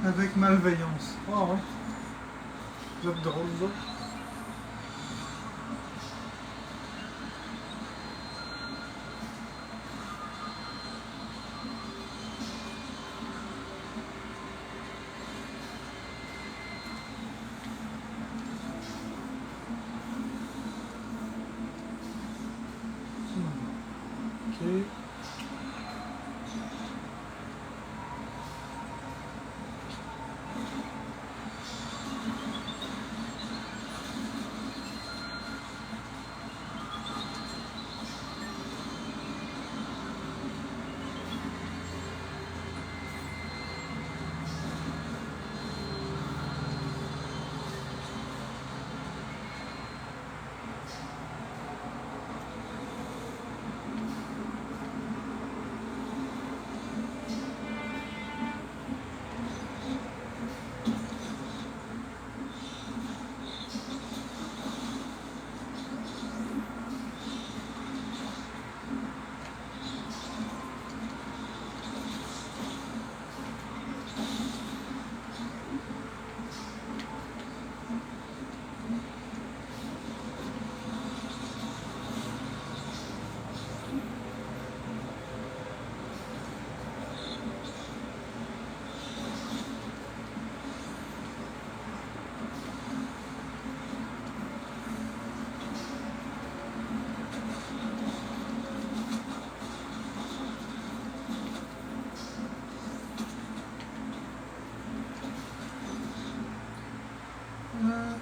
Avec malveillance. Ah ouais. Vous êtes drôle, vous autres. Ok.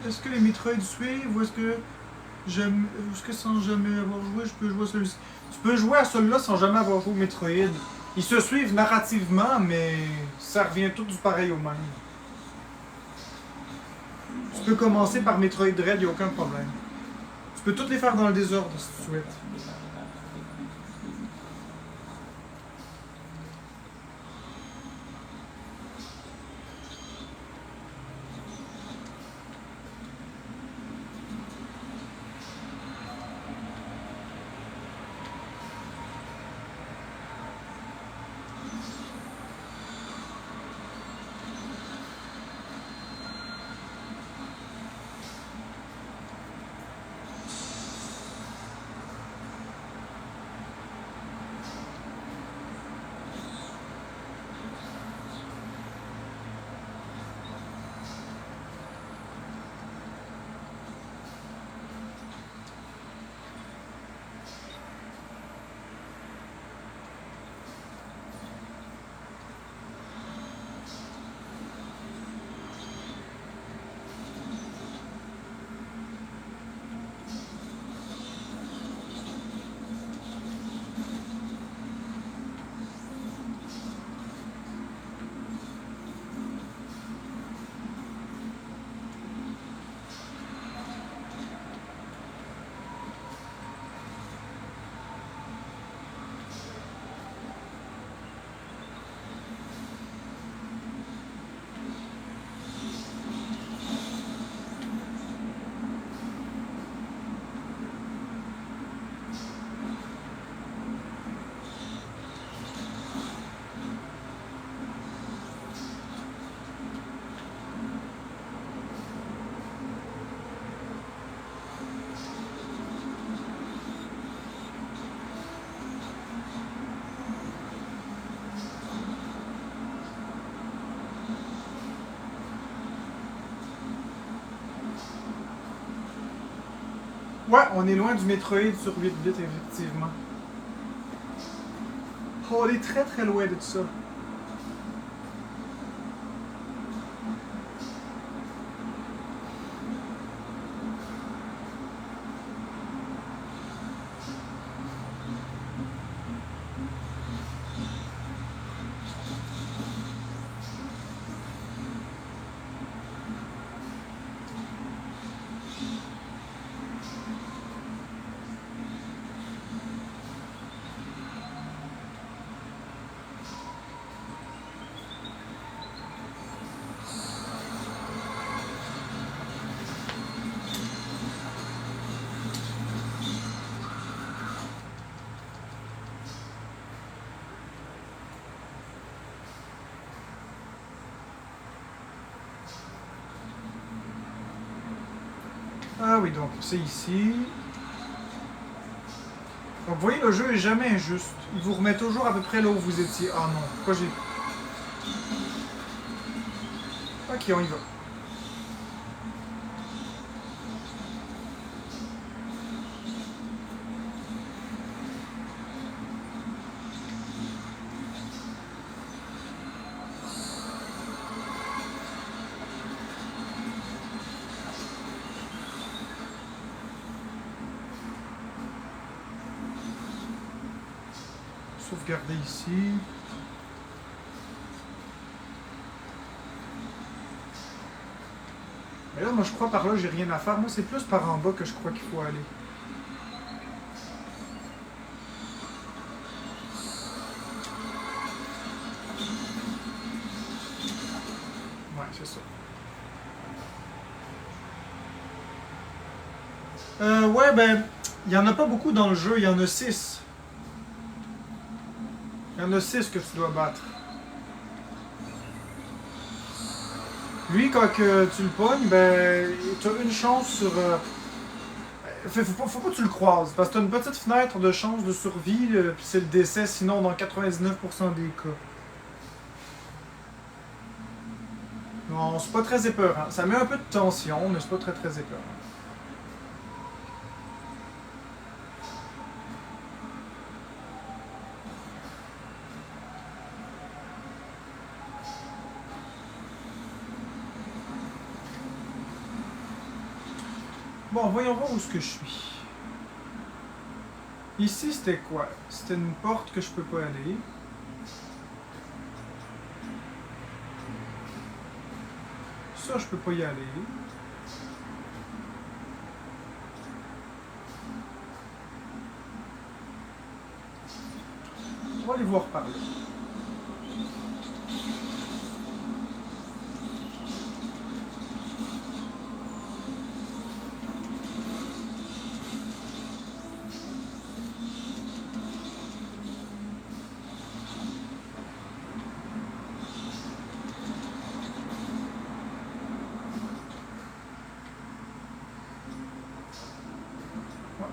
Est-ce que les Metroid suivent ou est-ce que sans jamais avoir joué, je peux jouer à celui-ci? Tu peux jouer à celui-là sans jamais avoir joué au Metroid. Ils se suivent narrativement, mais ça revient tout du pareil au même. Tu peux commencer par Metroid Dread, il n'y a aucun problème. Tu peux toutes les faire dans le désordre si tu souhaites. Ouais, on est loin du Metroid sur 8 bits, effectivement. On est très très loin de tout ça. Ah oui, donc c'est ici. Donc vous voyez, le jeu est jamais injuste. Il vous remet toujours à peu près là où vous étiez. Ah non, pourquoi j'ai... Ok, on y va. Sauvegarder ici. Mais là, moi, je crois par là, j'ai rien à faire. Moi, c'est plus par en bas que je crois qu'il faut aller. Ouais, c'est ça. Ouais, ben, il y en a pas beaucoup dans le jeu. Il y en a 6. Il y en a 6 que tu dois battre. Lui, quand que tu le pognes, ben, tu as une chance sur... faut pas que tu le croises, parce que tu as une petite fenêtre de chance de survie, puis c'est le décès, sinon dans 99% des cas. Non, c'est pas très épeurant. Ça met un peu de tension, mais c'est pas très épeurant. Bon, voyons voir où est-ce que je suis. Ici, c'était quoi? C'était une porte que je peux pas aller. Ça, je peux pas y aller. On va aller voir par là.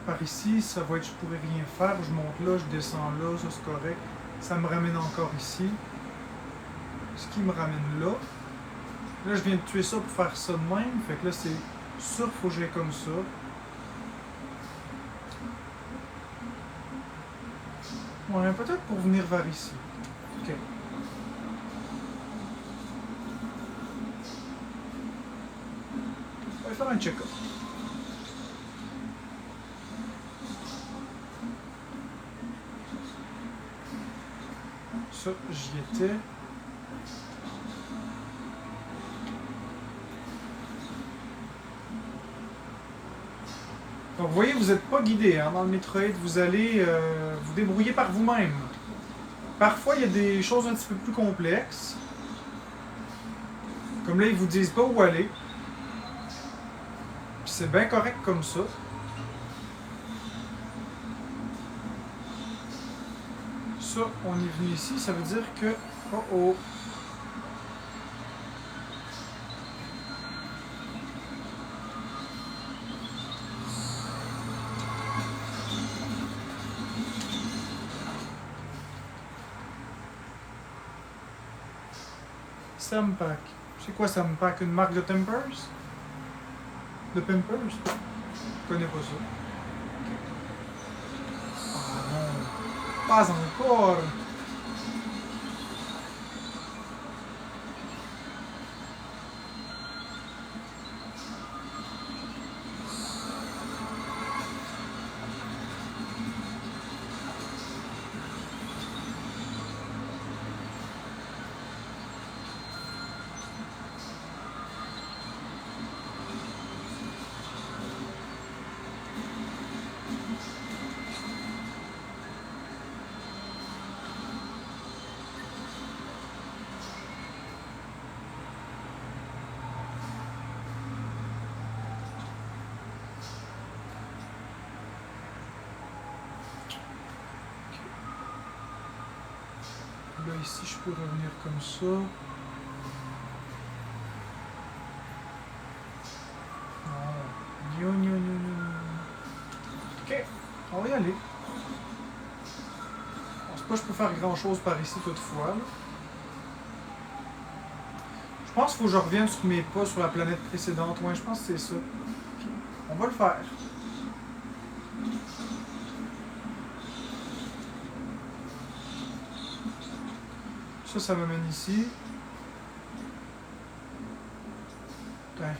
Par ici, ça va être je pourrais rien faire, je monte là, je descends là, ça c'est correct. Ça me ramène encore ici. Ce qui me ramène là. Là, je viens de tuer ça pour faire ça de même. Fait que là, c'est sûr qu'il faut que j'aille comme ça. Ouais, peut-être pour venir vers ici. Ok. On va faire un check-up. Ça, j'y étais. Donc, vous voyez, vous n'êtes pas guidé hein, dans le Metroid. Vous allez vous débrouiller par vous-même. Parfois, il y a des choses un petit peu plus complexes. Comme là, ils vous disent pas où aller. Puis c'est bien correct comme ça. Ça, on est venu ici, ça veut dire que... Oh oh! Sampack. C'est quoi Sampack? Une marque de Pampers? De Pampers? Je connais pas ça. Ah non! Pas encore! Là, ici, je peux revenir comme ça. Non. Gno, gno, On va y aller. Je pense pas que je peux faire grand chose par ici toutefois. Là. Je pense qu'il faut que je revienne sur mes pas sur la planète précédente. Ouais, je pense que c'est ça. On va le faire. Ça m'amène ici. Putain.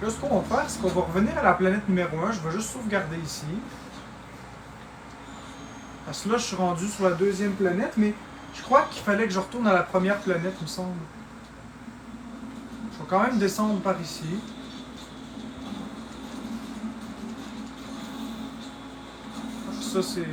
Là, ce qu'on va faire, c'est qu'on va revenir à la planète numéro 1. Je vais juste sauvegarder ici. Parce que là, je suis rendu sur la deuxième planète, mais je crois qu'il fallait que je retourne à la première planète, il me semble. Je vais quand même descendre par ici. Ça, c'est...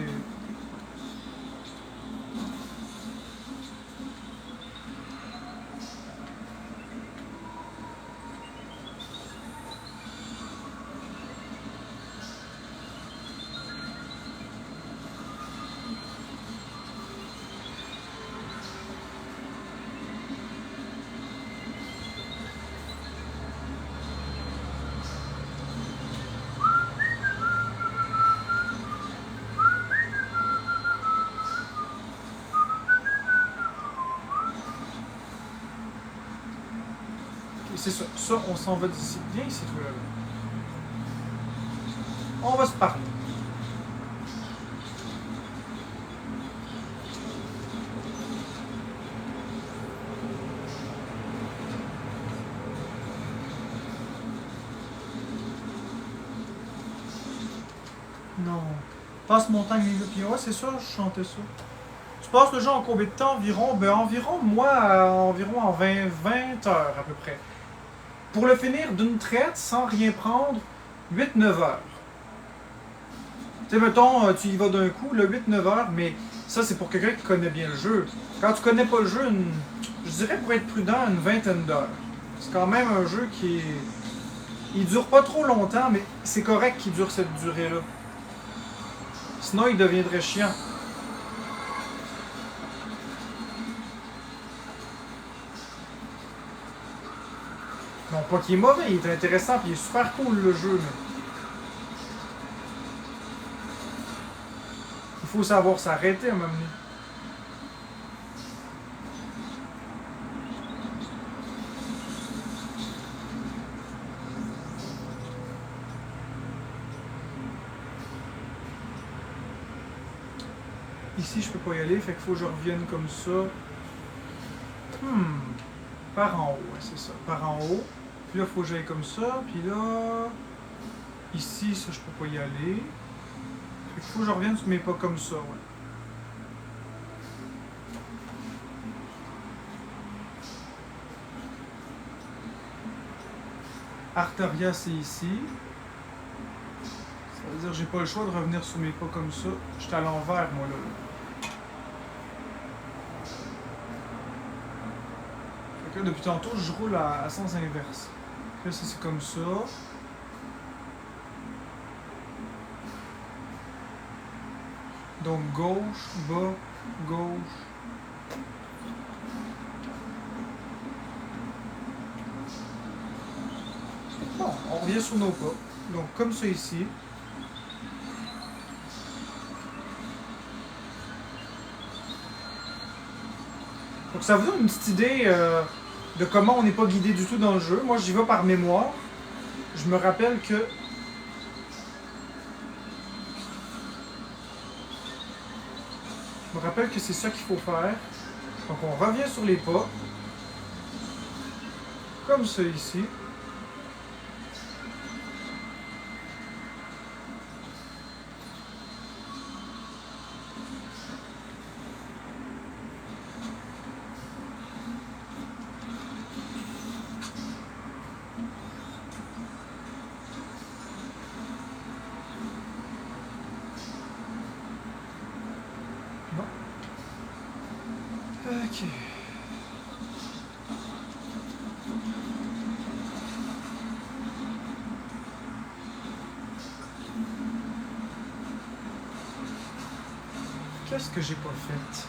C'est ça. Ça, on s'en va d'ici. Viens ici, toi, là. On va se parler. Non. Passe montagne, les puis ouais, c'est ça, je chantais ça. Tu passes le jeu en combien de temps environ? Ben environ, moi, environ en 20 heures à peu près. Pour le finir d'une traite, sans rien prendre, 8-9 heures. Tu sais, mettons, tu y vas d'un coup, là, 8-9 heures, mais ça, c'est pour quelqu'un qui connaît bien le jeu. Quand tu connais pas le jeu, je dirais pour être prudent, une vingtaine d'heures. C'est quand même un jeu qui est... Il dure pas trop longtemps, mais c'est correct qu'il dure cette durée-là. Sinon, il deviendrait chiant. Non, pas qu'il est mauvais, il est intéressant, puis il est super cool le jeu, mais... Il faut savoir s'arrêter à un moment donné. Ici, je peux pas y aller, fait qu'il faut que je revienne comme ça. Par en haut, ouais, c'est ça. Par en haut. Puis là, il faut que j'aille comme ça. Puis là... Ici, ça, je peux pas y aller. Fait qu'il faut que je revienne sur mes pas comme ça, ouais. Arteria, c'est ici. Ça veut dire que j'ai pas le choix de revenir sur mes pas comme ça. J'étais à l'envers, moi, là. Fait que là, depuis tantôt, je roule à sens inverse. Là, ça, c'est comme ça. Donc, gauche, bas, gauche. Bon, on revient sur nos pas. Donc, comme ça ici. Donc, ça vous donne une petite idée de comment on n'est pas guidé du tout dans le jeu. Moi, j'y vais par mémoire. Je me rappelle que... Je me rappelle que c'est ça qu'il faut faire. Donc, on revient sur les pas. Comme ça ici. Ok. Qu'est-ce que j'ai pas fait?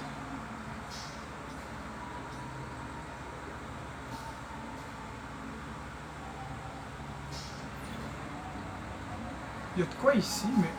Il y a de quoi ici, mais...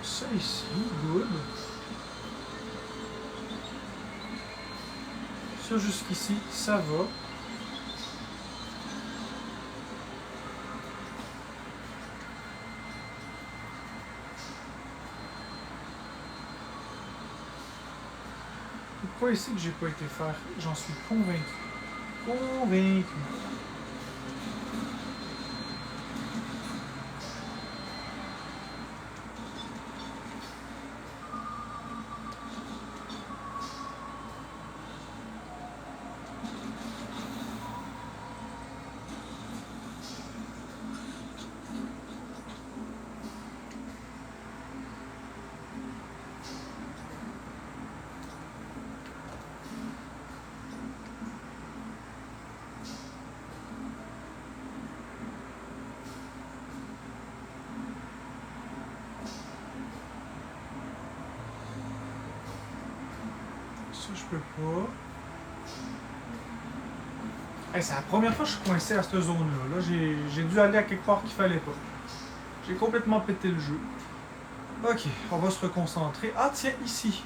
Ça ici, good. Ça jusqu'ici, ça va. Pourquoi ici que j'ai pas été faire? J'en suis convaincu. Convaincu. Ça, je peux pas. Hey, c'est la première fois que je suis coincé à cette zone-là. Là, j'ai dû aller à quelque part qu'il fallait pas. J'ai complètement pété le jeu. Ok, on va se reconcentrer. Ah tiens, ici.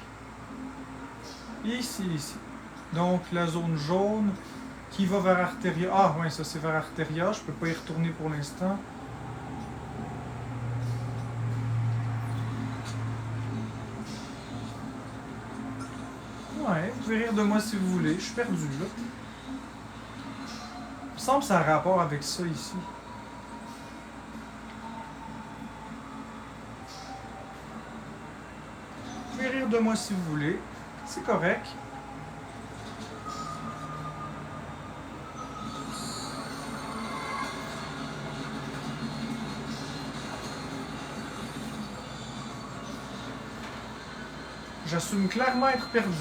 Ici. Donc la zone jaune qui va vers Arteria. Ah ouais, ça c'est vers Arteria. Je peux pas y retourner pour l'instant. Ouais, vous pouvez rire de moi si vous voulez. Je suis perdu là. Il me semble que ça a rapport avec ça ici. Vous pouvez rire de moi si vous voulez. C'est correct. J'assume clairement être perdu.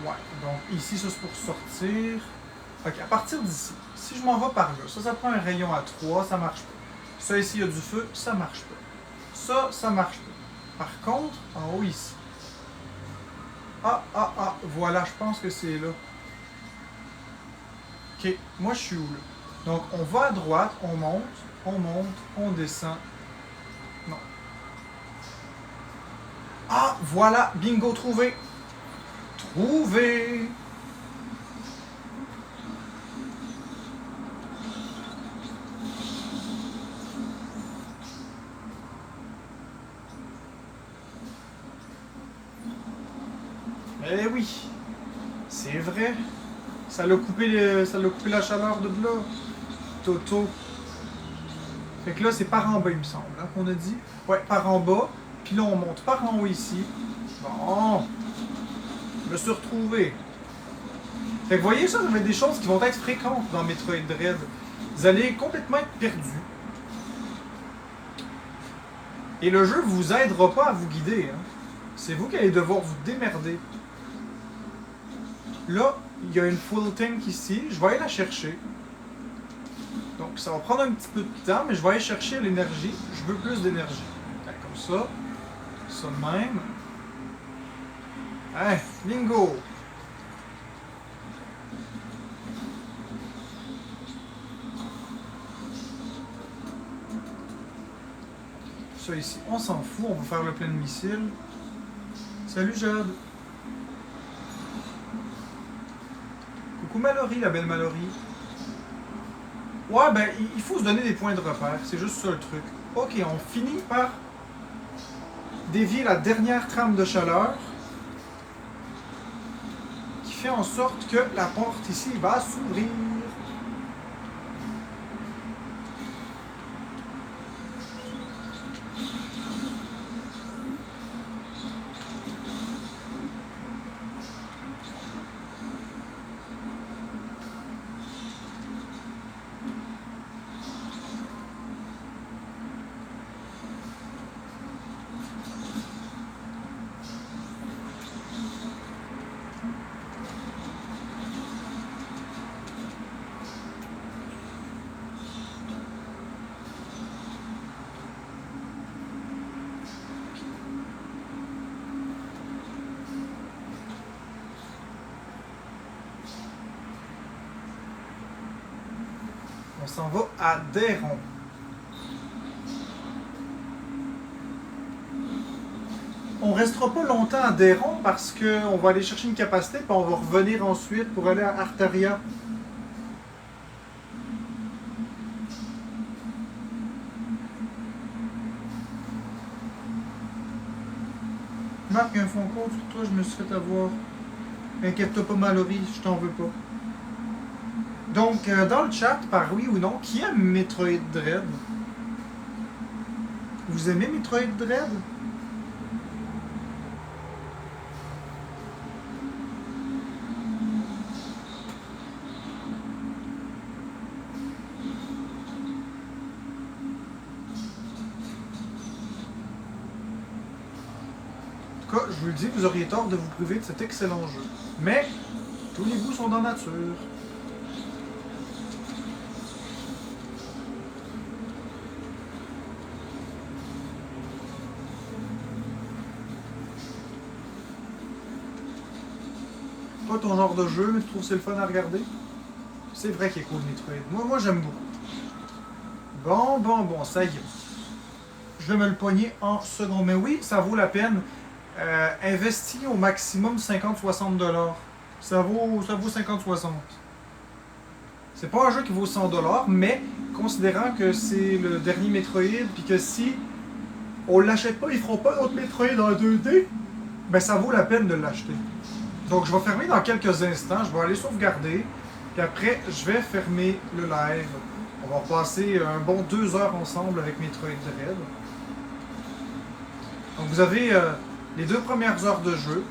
Ouais, donc ici, ça c'est pour sortir. Ok, à partir d'ici, si je m'en vais par là, ça prend un rayon à 3, ça marche pas. Ça ici, il y a du feu, ça marche pas. Ça marche pas. Par contre, en haut ici. Voilà, je pense que c'est là. Ok, moi je suis où là? Donc on va à droite, on monte, on descend. Non. Ah, voilà, bingo, trouvé. Trouvé. Eh oui, c'est vrai. Ça l'a coupé la chaleur de là. Toto. Fait que là, c'est par en bas, il me semble, hein, qu'on a dit. Ouais, par en bas. Puis là, on monte par en haut ici. Bon. Je me suis retrouvé. Fait que vous voyez ça, ça va être des choses qui vont être fréquentes dans Metroid Dread. Vous allez complètement être perdu. Et le jeu vous aidera pas à vous guider. Hein. C'est vous qui allez devoir vous démerder. Là, il y a une full tank ici. Je vais aller la chercher. Donc, ça va prendre un petit peu de temps, mais je vais aller chercher l'énergie. Je veux plus d'énergie. Comme ça. Ça de même. Hein, bingo! Ça ici, on s'en fout, on va faire le plein de missiles. Salut Jade. Coucou Mallory, la belle Mallory. Ouais, ben, il faut se donner des points de repère, c'est juste ça le truc. Ok, on finit par dévier la dernière trame de chaleur qui fait en sorte que la porte ici va s'ouvrir. On s'en va à Déron. On restera pas longtemps à Déron parce qu'on va aller chercher une capacité puis on va revenir ensuite pour aller à Artaria. Marc, un fond court sur toi, je me suis fait avoir. Inquiète-toi pas, Mallory, je t'en veux pas. Donc, dans le chat, par oui ou non, qui aime Metroid Dread? Vous aimez Metroid Dread? En tout cas, je vous le dis, vous auriez tort de vous priver de cet excellent jeu. Mais, tous les goûts sont dans la nature. Pas ton genre de jeu, mais tu trouves que c'est le fun à regarder? C'est vrai qu'il est cool, Metroid. Moi j'aime beaucoup. Bon, ça y est. Je vais me le pogner en second. Mais oui, ça vaut la peine. Investi au maximum 50-60$. Ça vaut 50-60$. C'est pas un jeu qui vaut 100$, mais considérant que c'est le dernier Metroid, puis que si on l'achète pas, ils feront pas d'autres Metroid en 2D, ben ça vaut la peine de l'acheter. Donc je vais fermer dans quelques instants, je vais aller sauvegarder, puis après je vais fermer le live. On va passer un bon 2 heures ensemble avec Metroid Dread. Donc vous avez les 2 premières heures de jeu.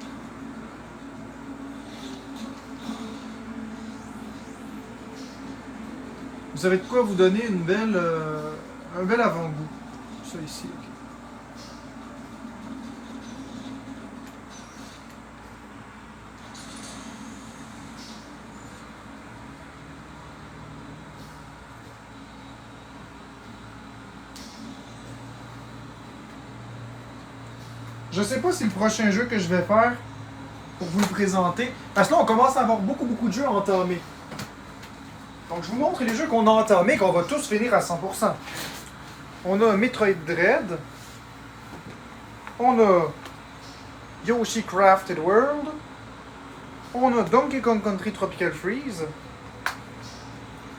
Vous avez de quoi vous donner une belle, un bel avant-goût. Ça ici. Okay. Je sais pas si le prochain jeu que je vais faire pour vous le présenter, parce que là on commence à avoir beaucoup de jeux à entamer. Donc je vous montre les jeux qu'on a entamés, qu'on va tous finir à 100%. On a Metroid Dread, on a Yoshi Crafted World, on a Donkey Kong Country Tropical Freeze,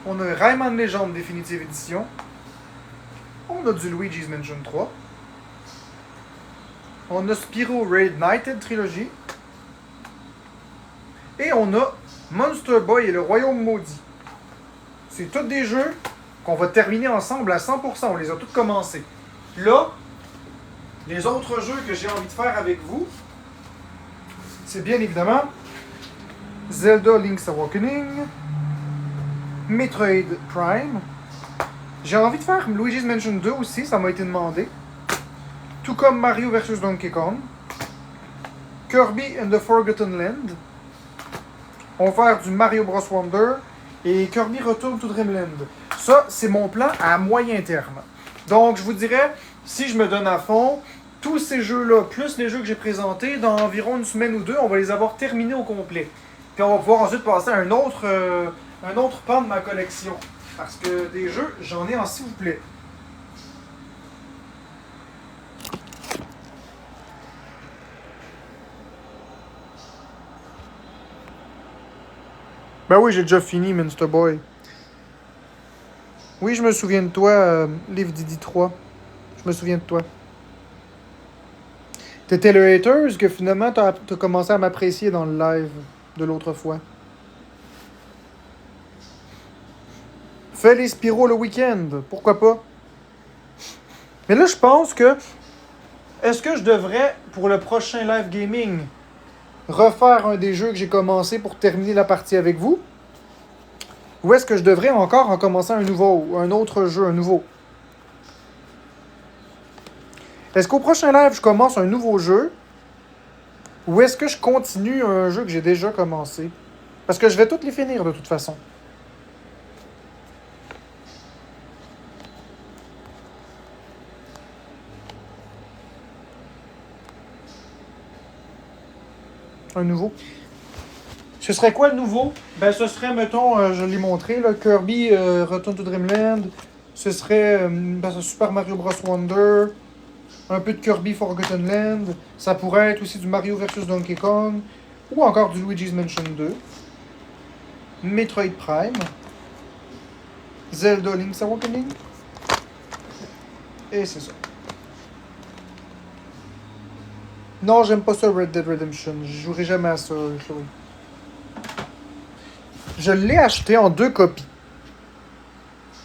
on a Rayman Legends Definitive Edition, on a du Luigi's Mansion 3, on a Spyro Reignited Trilogy, et on a Monster Boy et le Royaume Maudit. C'est tous des jeux qu'on va terminer ensemble à 100%. On les a tous commencés. Là, les autres jeux que j'ai envie de faire avec vous, c'est bien évidemment Zelda Link's Awakening, Metroid Prime. J'ai envie de faire Luigi's Mansion 2 aussi, ça m'a été demandé. Tout comme Mario vs Donkey Kong. Kirby and the Forgotten Land. On va faire du Mario Bros Wonder. Et Kirby Return to Dreamland. Ça, c'est mon plan à moyen terme. Donc, je vous dirais, si je me donne à fond, tous ces jeux-là, plus les jeux que j'ai présentés, dans environ une semaine ou 2, on va les avoir terminés au complet. Puis on va pouvoir ensuite passer à un autre pan de ma collection. Parce que des jeux, j'en ai en s'il vous plaît. Ben oui, j'ai déjà fini, Minster Boy. Oui, je me souviens de toi, Live Didi 3. Je me souviens de toi. T'étais le haters que finalement t'as commencé à m'apprécier dans le live de l'autre fois. Fais les Spyro le week-end, pourquoi pas? Mais là, je pense que... Est-ce que je devrais, pour le prochain live gaming, refaire un des jeux que j'ai commencé pour terminer la partie avec vous? Ou est-ce que je devrais encore en commencer un autre jeu, un nouveau? Est-ce qu'au prochain live, je commence un nouveau jeu? Ou est-ce que je continue un jeu que j'ai déjà commencé? Parce que je vais toutes les finir de toute façon. Un nouveau. Ce serait quoi le nouveau? Ben, ce serait, mettons, je l'ai montré, là, Kirby Return to Dreamland. Ce serait Super Mario Bros. Wonder. Un peu de Kirby Forgotten Land. Ça pourrait être aussi du Mario vs Donkey Kong. Ou encore du Luigi's Mansion 2. Metroid Prime. Zelda Link's Awakening. Et c'est ça. Non, j'aime pas ça Red Dead Redemption. Je jouerai jamais à ça, Chloé. Je l'ai acheté en 2 copies.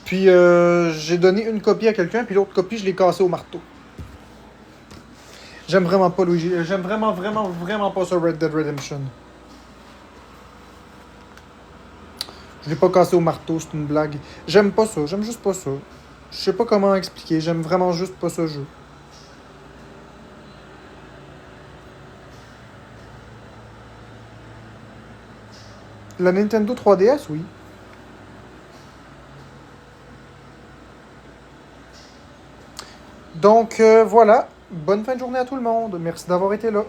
Puis j'ai donné une copie à quelqu'un, puis l'autre copie, je l'ai cassée au marteau. J'aime vraiment pas Luigi. J'aime vraiment pas ça Red Dead Redemption. Je l'ai pas cassé au marteau, c'est une blague. J'aime pas ça, j'aime juste pas ça. Je sais pas comment expliquer, j'aime vraiment juste pas ce jeu. La Nintendo 3DS, oui. Donc voilà, bonne fin de journée à tout le monde. Merci d'avoir été là.